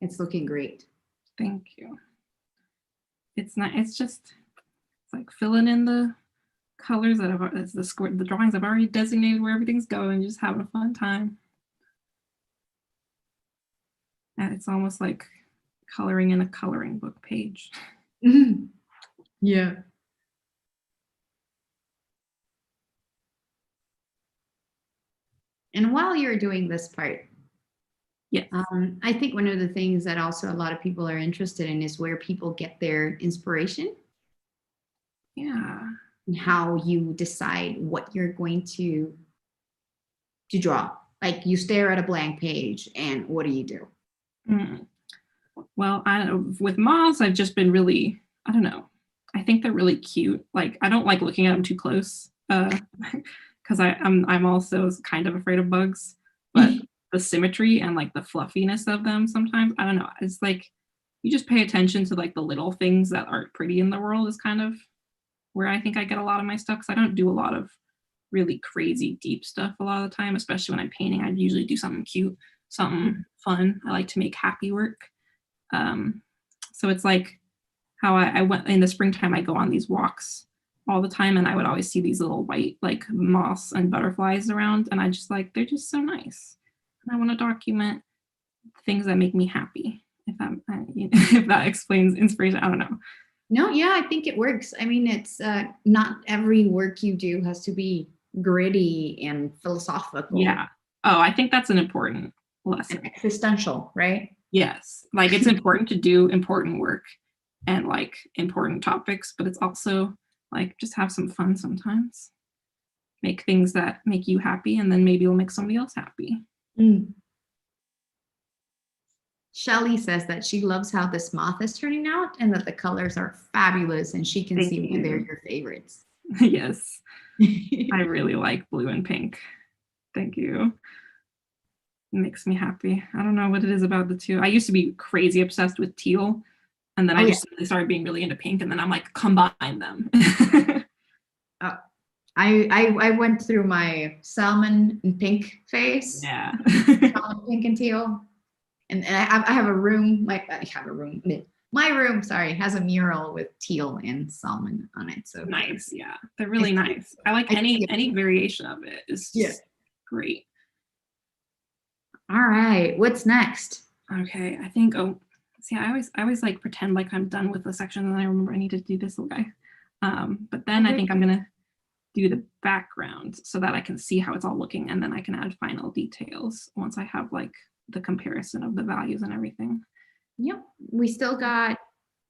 It's looking great. Thank you. It's not, it's like filling in the colors that the drawings I've already designated where everything's going, just having a fun time. And it's almost like coloring in a coloring book page. Yeah. And while you're doing this part, yes, I think one of the things that also a lot of people are interested in is where people get their inspiration. Yeah. And how you decide what you're going to draw. Like you stare at a blank page and what do you do? Well, with moths, I've just been really, I don't know. I think they're really cute. Like I don't like looking at them too close because I'm also kind of afraid of bugs. But the symmetry and like the fluffiness of them sometimes, I don't know. It's like you just pay attention to like the little things that aren't pretty in the world is kind of where I think I get a lot of my stuff. Because I don't do a lot of really crazy deep stuff a lot of the time, especially when I'm painting. I usually do something cute, something fun. I like to make happy work. So it's like how I went in the springtime, I go on these walks all the time and I would always see these little white like moths and butterflies around and I just like, they're just so nice. And I want to document things that make me happy. If that explains inspiration, I don't know. No, yeah, I think it works. I mean, it's not every work you do has to be gritty and philosophical. Yeah. Oh, I think that's an important lesson. And existential, right? Yes. Like it's important to do important work and like important topics, but it's also like just have some fun sometimes. Make things that make you happy and then maybe you'll make somebody else happy. Shelly says that she loves how this moth is turning out and that the colors are fabulous and she can see why they're your favorites. Yes. I really like blue and pink. Thank you. It makes me happy. I don't know what it is about the two. I used to be crazy obsessed with teal and then I just started being really into pink and then I'm like, combine them. I went through my salmon and pink phase. Yeah. Salmon, pink and teal. And I have a room, my room, has a mural with teal and salmon on it. So nice. Yeah. They're really nice. I like any variation of it. It's just great. All right. What's next? Okay. I think, I always like pretend like I'm done with the section and then I remember I need to do this little guy. But then I think I'm going to do the background so that I can see how it's all looking and then I can add final details once I have like the comparison of the values and everything. Yep. We still got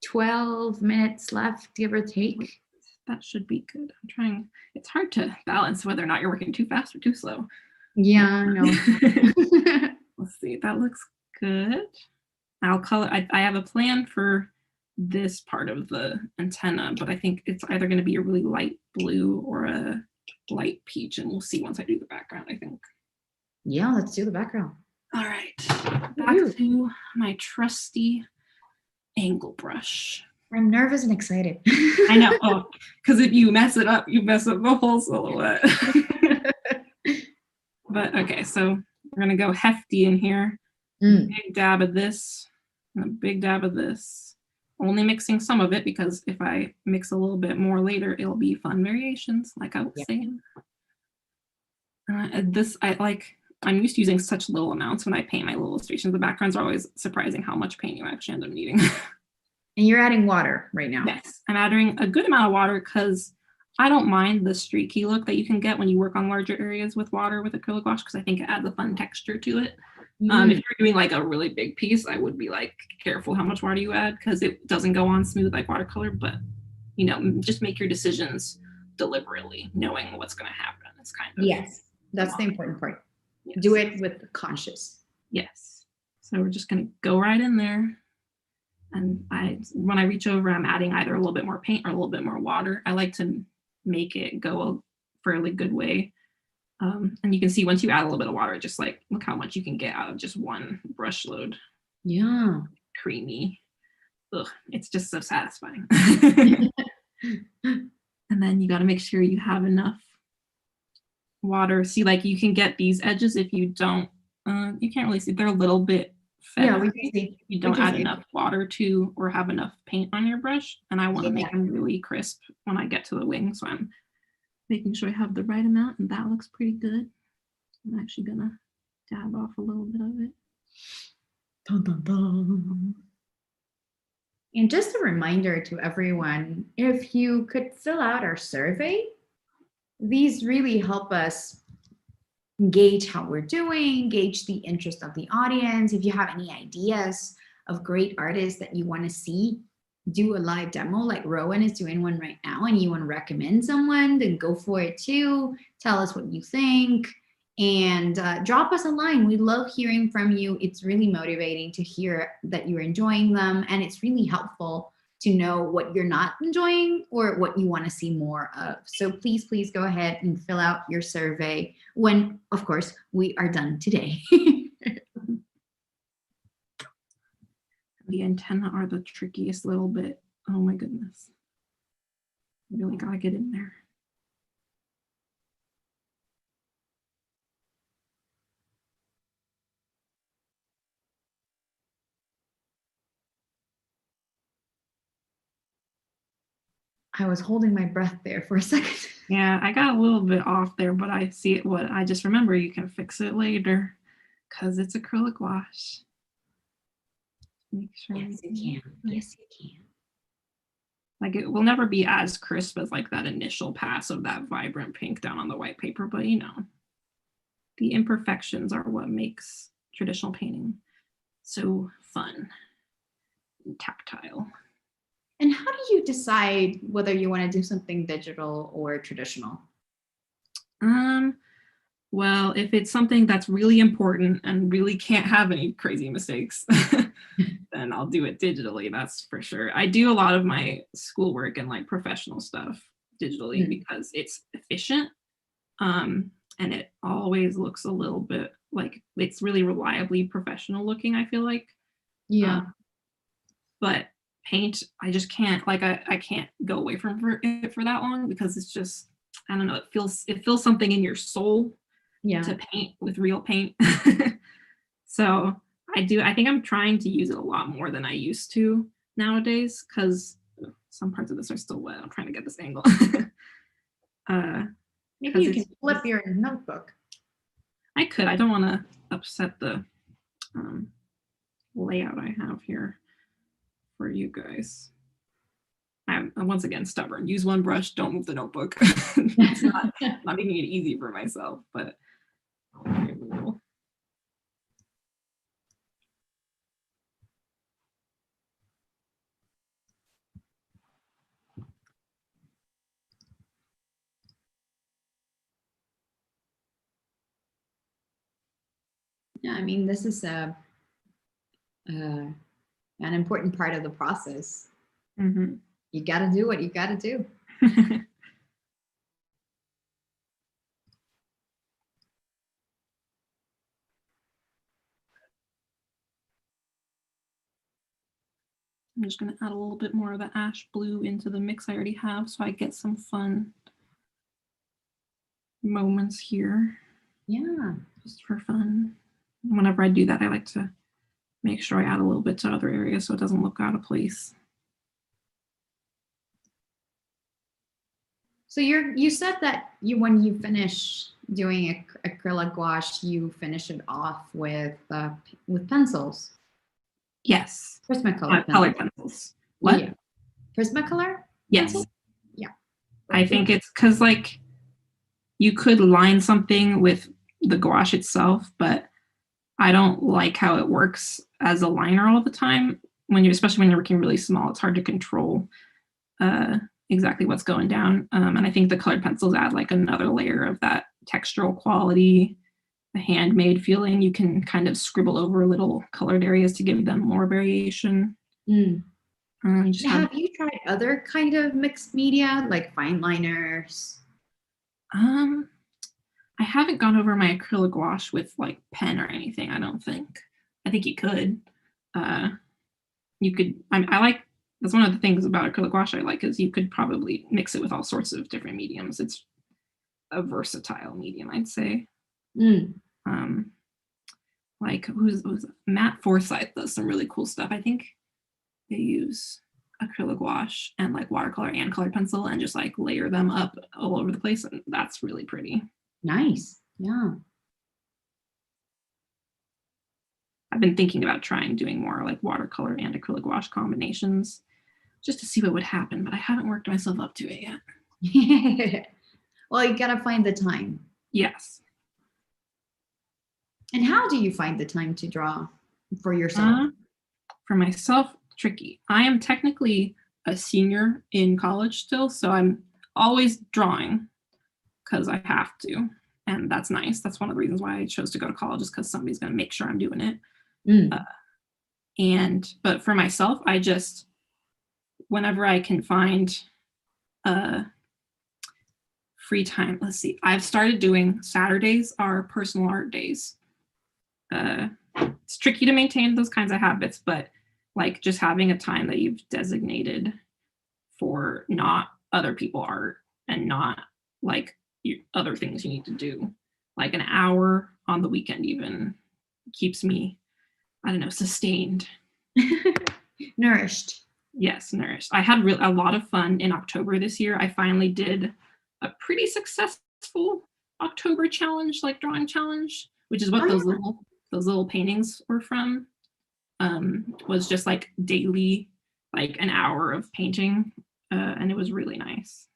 12 minutes left, give or take. That should be good. I'm trying. It's hard to balance whether or not you're working too fast or too slow. Yeah, I know. Let's see. That looks good. I'll color. I have a plan for this part of the antenna, but I think it's either going to be a really light blue or a light peach, and we'll see once I do the background, I think. Yeah, let's do the background. All right, back to my trusty angle brush. I'm nervous and excited. I know. Oh, because if you mess it up, you mess up the whole silhouette. But okay, so we're gonna go hefty in here. Big dab of this, and a big dab of this. Only mixing some of it because if I mix a little bit more later, it'll be fun variations, like I was saying. I'm used to using such little amounts when I paint my little illustrations. The backgrounds are always surprising how much paint you actually end up needing. And you're adding water right now. Yes, I'm adding a good amount of water because I don't mind the streaky look that you can get when you work on larger areas with water with acrylic gouache because I think it adds a fun texture to it. If you're doing like a really big piece, I would be like careful how much water you add because it doesn't go on smooth like watercolor, but you know, just make your decisions deliberately, knowing what's going to happen. It's kind of Yes, that's the important part. Yes. Do it with conscious. Yes. So we're just going to go right in there. And when I reach over, I'm adding either a little bit more paint or a little bit more water. I like to make it go a fairly good way. And you can see once you add a little bit of water, just like, look how much you can get out of just one brush load. Yeah. Creamy. Ugh, it's just so satisfying. And then you got to make sure you have enough water. See, like you can get these edges if you don't, you can't really see. They're a little bit feathery. Yeah, we can see. You don't add enough water to or have enough paint on your brush. And I want to make them really crisp when I get to the wing. So I'm making sure I have the right amount, and that looks pretty good. I'm actually gonna dab off a little bit of it. Dun, dun, dun. And just a reminder to everyone, if you could fill out our survey, these really help us gauge how we're doing, gauge the interest of the audience. If you have any ideas of great artists that you want to see do a live demo, like Rowan is doing one right now, and you want to recommend someone, then go for it too. Tell us what you think, and drop us a line. We love hearing from you. It's really motivating to hear that you're enjoying them, and it's really helpful to know what you're not enjoying or what you want to see more of. So please, please go ahead and fill out your survey when, of course, we are done today. The antenna are the trickiest little bit. Oh my goodness. You really gotta get in there. I was holding my breath there for a second. Yeah, I got a little bit off there, but I see it. What I just remember, you can fix it later because it's acrylic gouache. Make sure. Yes, you can. Yes, you can. Like it will never be as crisp as like that initial pass of that vibrant pink down on the white paper, but you know, the imperfections are what makes traditional painting so fun and tactile. And how do you decide whether you want to do something digital or traditional? Well, if it's something that's really important and really can't have any crazy mistakes, then I'll do it digitally, that's for sure. I do a lot of my schoolwork and like professional stuff digitally because it's efficient. And it always looks a little bit like it's really reliably professional looking, I feel like. Yeah. But paint, I just can't, like I can't go away from it for that long because it's just, I don't know, it feels something in your soul to paint with real paint. So I think I'm trying to use it a lot more than I used to nowadays because some parts of this are still wet. I'm trying to get this angle. Maybe you can flip your notebook. I could. I don't want to upset the layout I have here for you guys. I'm once again stubborn. Use one brush, don't move the notebook. It's not making it easy for myself, but okay, cool. Yeah, I mean, this is an important part of the process. Mm-hmm. You got to do what you got to do. I'm just going to add a little bit more of the ash blue into the mix I already have so I get some fun moments here. Yeah. Just for fun. Whenever I do that, I like to make sure I add a little bit to other areas so it doesn't look out of place. So you said that when you finish doing acrylic gouache, you finish it off with pencils. Yes. Prismacolor colored pencils. What? Yeah. Prismacolor? Yes. Pencil? Yeah. I think it's because like you could line something with the gouache itself, but I don't like how it works as a liner all the time. Especially when you're working really small, it's hard to control exactly what's going down. And I think the colored pencils add like another layer of that textural quality, the handmade feeling. You can kind of scribble over little colored areas to give them more variation. Have you tried other kind of mixed media, like fine liners? I haven't gone over my acrylic gouache with like pen or anything, I don't think. I think you could. You could, I like, that's one of the things about acrylic gouache I like, is you could probably mix it with all sorts of different mediums. It's a versatile medium, I'd say. Like who's Matt Forsyth does some really cool stuff. I think they use acrylic gouache and like watercolor and colored pencil and just like layer them up all over the place, and that's really pretty. Nice. Yeah. I've been thinking about doing more like watercolor and acrylic gouache combinations just to see what would happen, but I haven't worked myself up to it yet. Well, you gotta find the time. Yes. And how do you find the time to draw for yourself? For myself, tricky. I am technically a senior in college still, so I'm always drawing because I have to, and that's nice. That's one of the reasons why I chose to go to college, is because somebody's going to make sure I'm doing it. But for myself, I just, whenever I can find free time, let's see, I've started doing Saturdays are personal art days. It's tricky to maintain those kinds of habits, but like just having a time that you've designated for not other people art and not like other things you need to do, like an hour on the weekend even, keeps me, I don't know, sustained. Nourished. Yes, nourished. I had a lot of fun in October this year. I finally did a pretty successful October challenge, like drawing challenge, which is what those little paintings were from. Was just like daily, like an hour of painting, and it was really nice.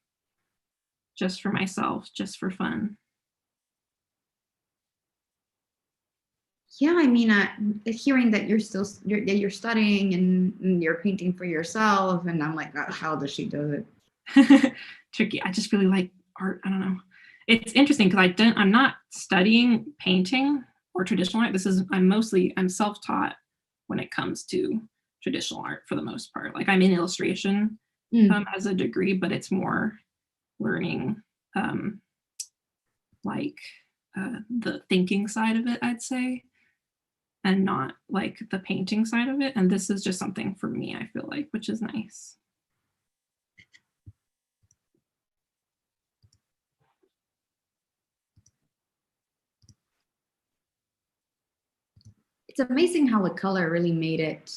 Just for myself, just for fun. Yeah, I mean, hearing that you're studying and you're painting for yourself, and I'm like, how does she do it? Tricky. I just really like art. I don't know. It's interesting because I'm not studying painting or traditional art. I'm self-taught when it comes to traditional art for the most part. Like I'm in illustration as a degree, but it's more learning the thinking side of it, I'd say, and not like the painting side of it. And this is just something for me, I feel like, which is nice. It's amazing how the color really made it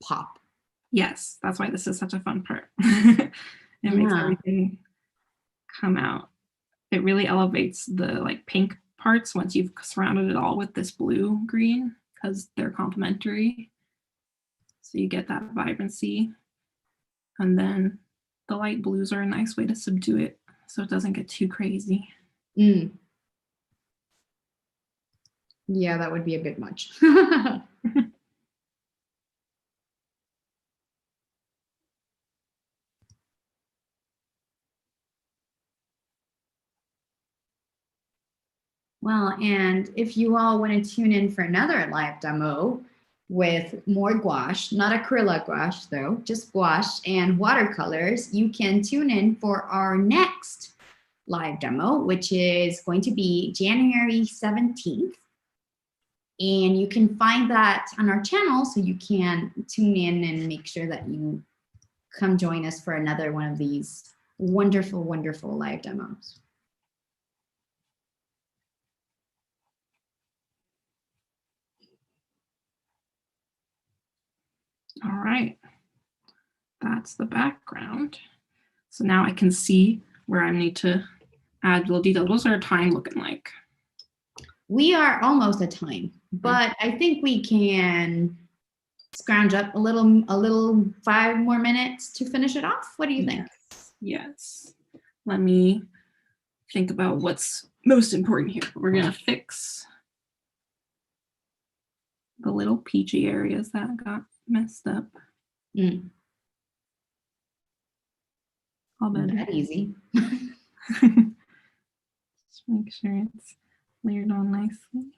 pop. Yes, that's why this is such a fun part. It makes everything come out. It really elevates the like pink parts once you've surrounded it all with this blue green, because they're complementary. So you get that vibrancy. And then the light blues are a nice way to subdue it so it doesn't get too crazy. Yeah, that would be a bit much. Well, and if you all want to tune in for another live demo with more gouache, not acrylic gouache though, just gouache and watercolors, you can tune in for our next live demo, which is going to be January 17th. And you can find that on our channel, so you can tune in and make sure that you come join us for another one of these wonderful, wonderful live demos. All right, that's the background. So now I can see where I need to add little details. What's our time looking like? We are almost at time, but I think we can scrounge up a little 5 more minutes to finish it off. What do you think? Yes. Let me think about what's most important here. We're gonna fix the little peachy areas that got messed up. All better. That easy. Just make sure it's layered on nicely.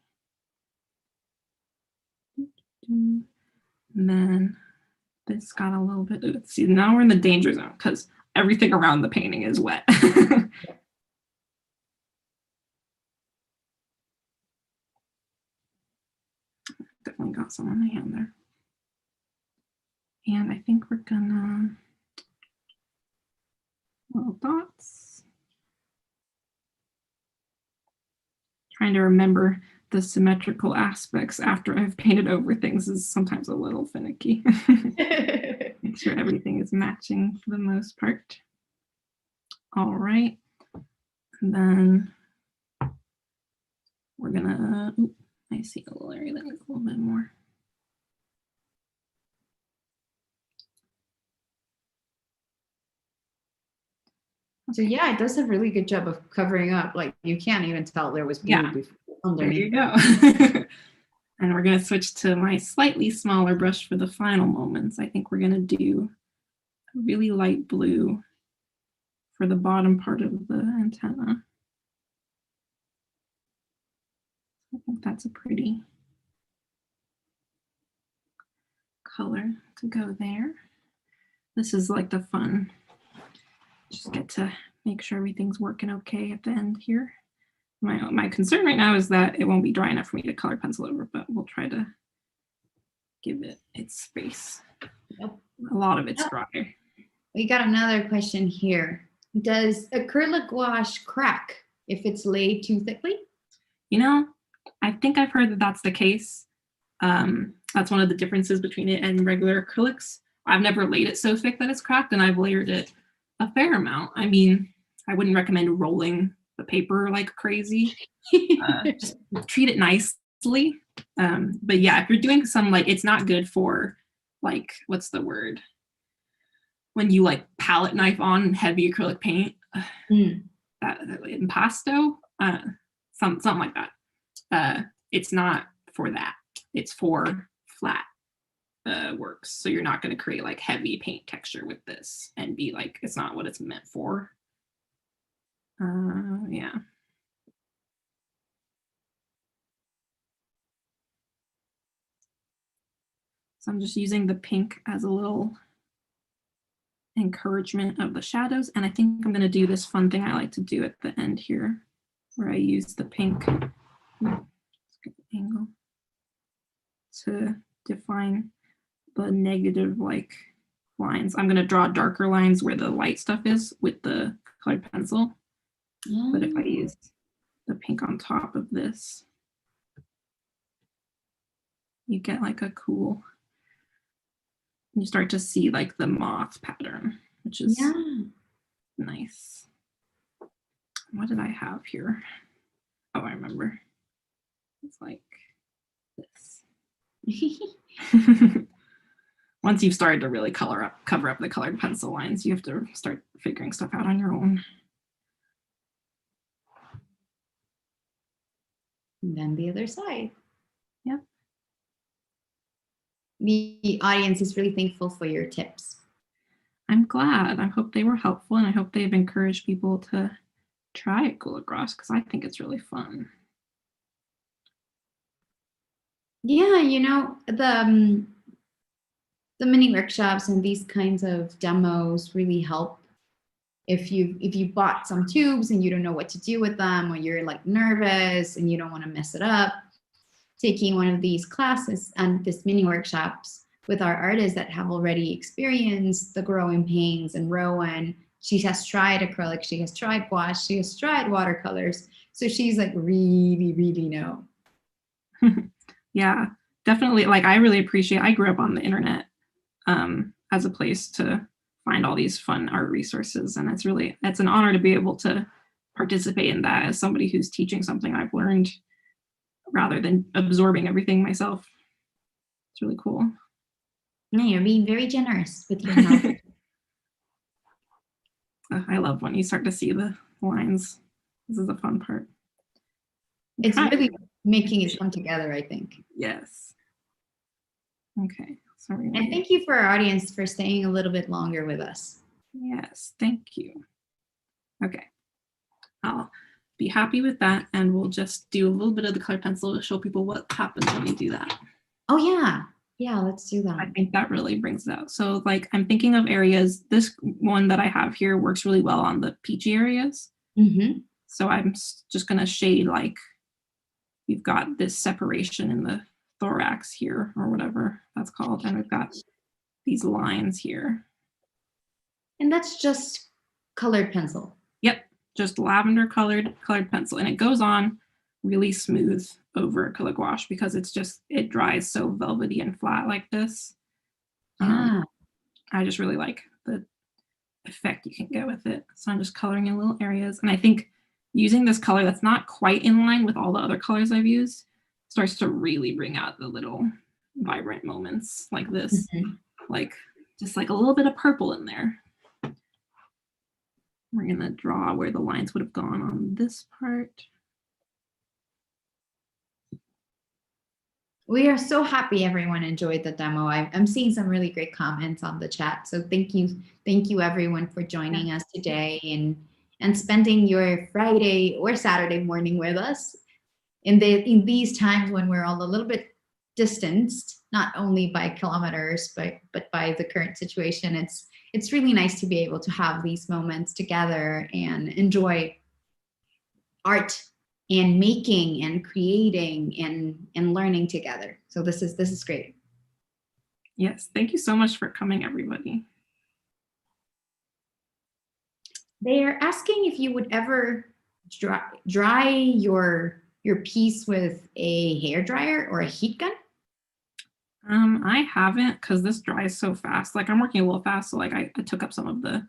And then this got a little bit, see, now we're in the danger zone because everything around the painting is wet. Definitely got some on my hand there. And I think we're gonna, little dots. Trying to remember the symmetrical aspects after I've painted over things is sometimes a little finicky. Make sure everything is matching for the most part. All right. And then we're gonna, I see a little area that needs a little bit more. So yeah, it does a really good job of covering up. Like you can't even tell there was blue before underneath. There you go. And we're gonna switch to my slightly smaller brush for the final moments. I think we're gonna do a really light blue for the bottom part of the antenna. I think that's a pretty color to go there. This is like the fun. Just get to make sure everything's working okay at the end here. My concern right now is that it won't be dry enough for me to color pencil over, but we'll try to give it its space. Yep. A lot of it's dry. We got another question here. Does acrylic gouache crack if it's laid too thickly? You know, I think I've heard that that's the case. That's one of the differences between it and regular acrylics. I've never laid it so thick that it's cracked, and I've layered it a fair amount. I mean, I wouldn't recommend rolling the paper like crazy. Just treat it nicely. But yeah, if you're doing some, like, it's not good for, like, what's the word? When you like palette knife on heavy acrylic paint, that impasto, something like that. It's not for that. It's for flat works. So you're not going to create like heavy paint texture with this and be like, it's not what it's meant for. Yeah. So I'm just using the pink as a little encouragement of the shadows. And I think I'm going to do this fun thing I like to do at the end here, where I use the pink angle to define the negative like lines. I'm going to draw darker lines where the light stuff is with the colored pencil. But if I use the pink on top of this, you get like a cool, you start to see like the moth pattern, which is nice. What did I have here? Oh, I remember. It's like this. Once you've started to really cover up the colored pencil lines, you have to start figuring stuff out on your own. And then the other side. Yep. The audience is really thankful for your tips. I'm glad. I hope they were helpful, and I hope they've encouraged people to try Acrylic Gouache because I think it's really fun. Yeah, you know, the mini workshops and these kinds of demos really help. If you bought some tubes and you don't know what to do with them, or you're like nervous and you don't want to mess it up, taking one of these classes and this mini workshops with our artists that have already experienced the growing pains. And Rowan, she has tried acrylic, she has tried gouache, she has tried watercolors. So she's like really know. Yeah, definitely. Like, I really appreciate, I grew up on the internet as a place to find all these fun art resources. And it's an honor to be able to participate in that as somebody who's teaching something I've learned rather than absorbing everything myself. It's really cool. Yeah, you're being very generous with your knowledge. I love when you start to see the lines. This is the fun part. It's really making it come together, I think. Yes. Okay. So we're And gonna thank you for our audience for staying a little bit longer with us. yes, thank you. Okay. I'll be happy with that, and we'll just do a little bit of the colored pencil to show people what happens when you do that. Oh yeah. Yeah, let's do that. I think that really brings it out. So like I'm thinking of areas, this one that I have here works really well on the peachy areas. Mm-hmm. So I'm just gonna shade like we've got this separation in the thorax here or whatever that's called. And we've got these lines here. And that's just colored pencil. Yep, just lavender colored pencil. And it goes on really smooth over acrylic gouache because it dries so velvety and flat like this. Yeah. I just really like the effect you can get with it. So I'm just coloring in little areas. And I think using this color that's not quite in line with all the other colors I've used starts to really bring out the little vibrant moments like this. Mm-hmm. Like just like a little bit of purple in there. We're gonna draw where the lines would have gone on this part. We are so happy everyone enjoyed the demo. I'm seeing some really great comments on the chat. So thank you everyone for joining us today and spending your Friday or Saturday morning with us in these times when we're all a little bit distanced, not only by kilometers, but by the current situation. It's really nice to be able to have these moments together and enjoy art and making and creating and learning together. So this is great. Yes, thank you so much for coming, everybody. They are asking if you would ever dry your piece with a hair dryer or a heat gun. I haven't because this dries so fast. Like I'm working a little fast, so like I took up some of the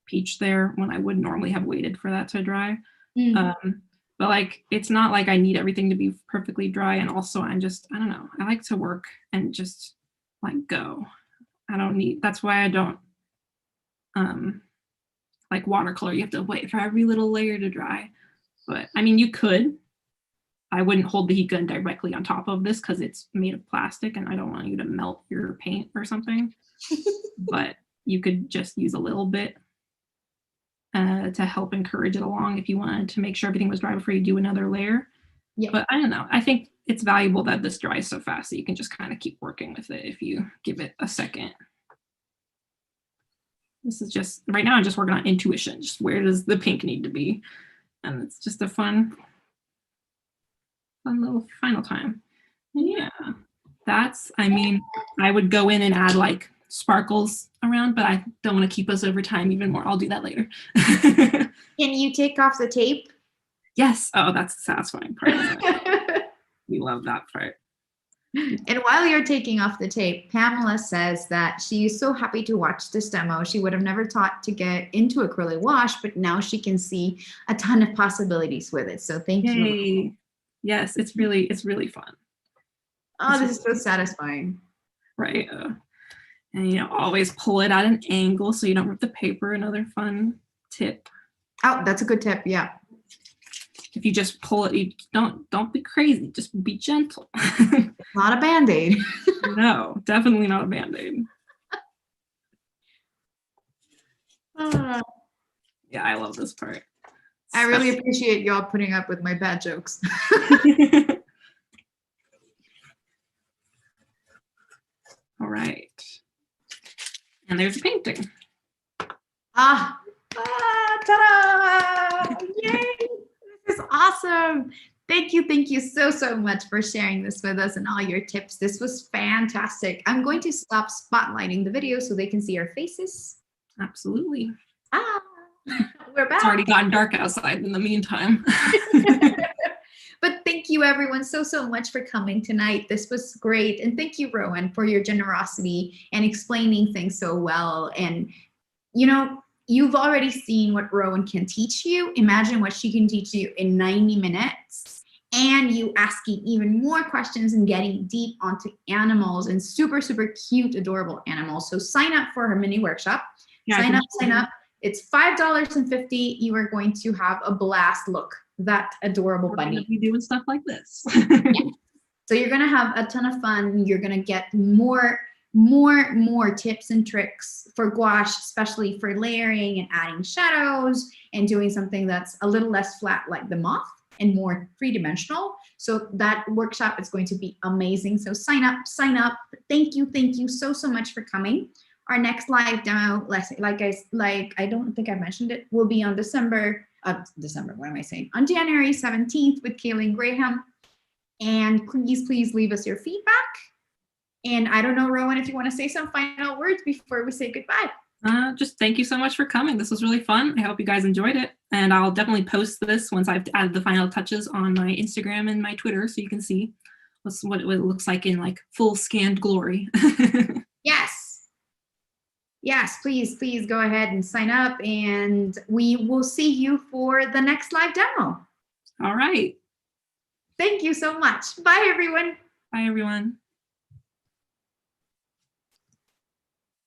peach there when I would normally have waited for that to dry. But like it's not like I need everything to be perfectly dry, and also I don't know, I like to work and just like go. That's why I don't like watercolor. You have to wait for every little layer to dry. But I mean, you could. I wouldn't hold the heat gun directly on top of this because it's made of plastic and I don't want you to melt your paint or something. But you could just use a little bit to help encourage it along if you wanted to make sure everything was dry before you do another layer. Yeah. But I don't know. I think it's valuable that this dries so fast that you can just kind of keep working with it if you give it a second. This is just, right now I'm just working on intuition. Just where does the pink need to be? And it's just a fun little final time. And yeah, I mean, I would go in and add like sparkles around, but I don't want to keep us over time even more. I'll do that later. Can you take off the tape? Yes. Oh, that's the satisfying part. We love that part. And while you're taking off the tape, Pamela says that she is so happy to watch this demo. She would have never thought to get into acrylic gouache, but now she can see a ton of possibilities with it. So thank you. Yes, it's really fun. Oh, this is so satisfying. Right. And you know, always pull it at an angle so you don't rip the paper. Another fun tip. Oh, that's a good tip. Yeah. If you just pull it, you don't be crazy. Just be gentle. Not a Band-Aid. No, definitely not a Band-Aid. Yeah, I love this part. I really appreciate y'all putting up with my bad jokes. All right. And there's a painting. Ta-da! Yay! This is awesome. Thank you so much for sharing this with us and all your tips. This was fantastic. I'm going to stop spotlighting the video so they can see our faces. Absolutely. We're back. It's already gotten dark outside in the meantime. But thank you everyone so much for coming tonight. This was great. And thank you, Rowan, for your generosity and explaining things so well. And you know, you've already seen what Rowan can teach you. Imagine what she can teach you in 90 minutes. And you asking even more questions and getting deep onto animals and super cute, adorable animals. So sign up for her mini workshop. Yeah, sign up. It's $5.50. You are going to have a blast. Look, that adorable bunny. We're doing stuff like this. Yeah. So you're gonna have a ton of fun. You're gonna get more tips and tricks for gouache, especially for layering and adding shadows and doing something that's a little less flat like the Moth and more three-dimensional. So that workshop is going to be amazing. So sign up. Thank you so much for coming. Our next live demo, I don't think I mentioned it, will be on on January 17th with Kaylin Graham. And please leave us your feedback. And I don't know, Rowan, if you want to say some final words before we say goodbye. Just thank you so much for coming. This was really fun. I hope you guys enjoyed it. And I'll definitely post this once I've added the final touches on my Instagram and my Twitter so you can see what it looks like in like full scanned glory. Yes, please go ahead and sign up, and we will see you for the next live demo. All right. Thank you so much. Bye, everyone. Bye, everyone.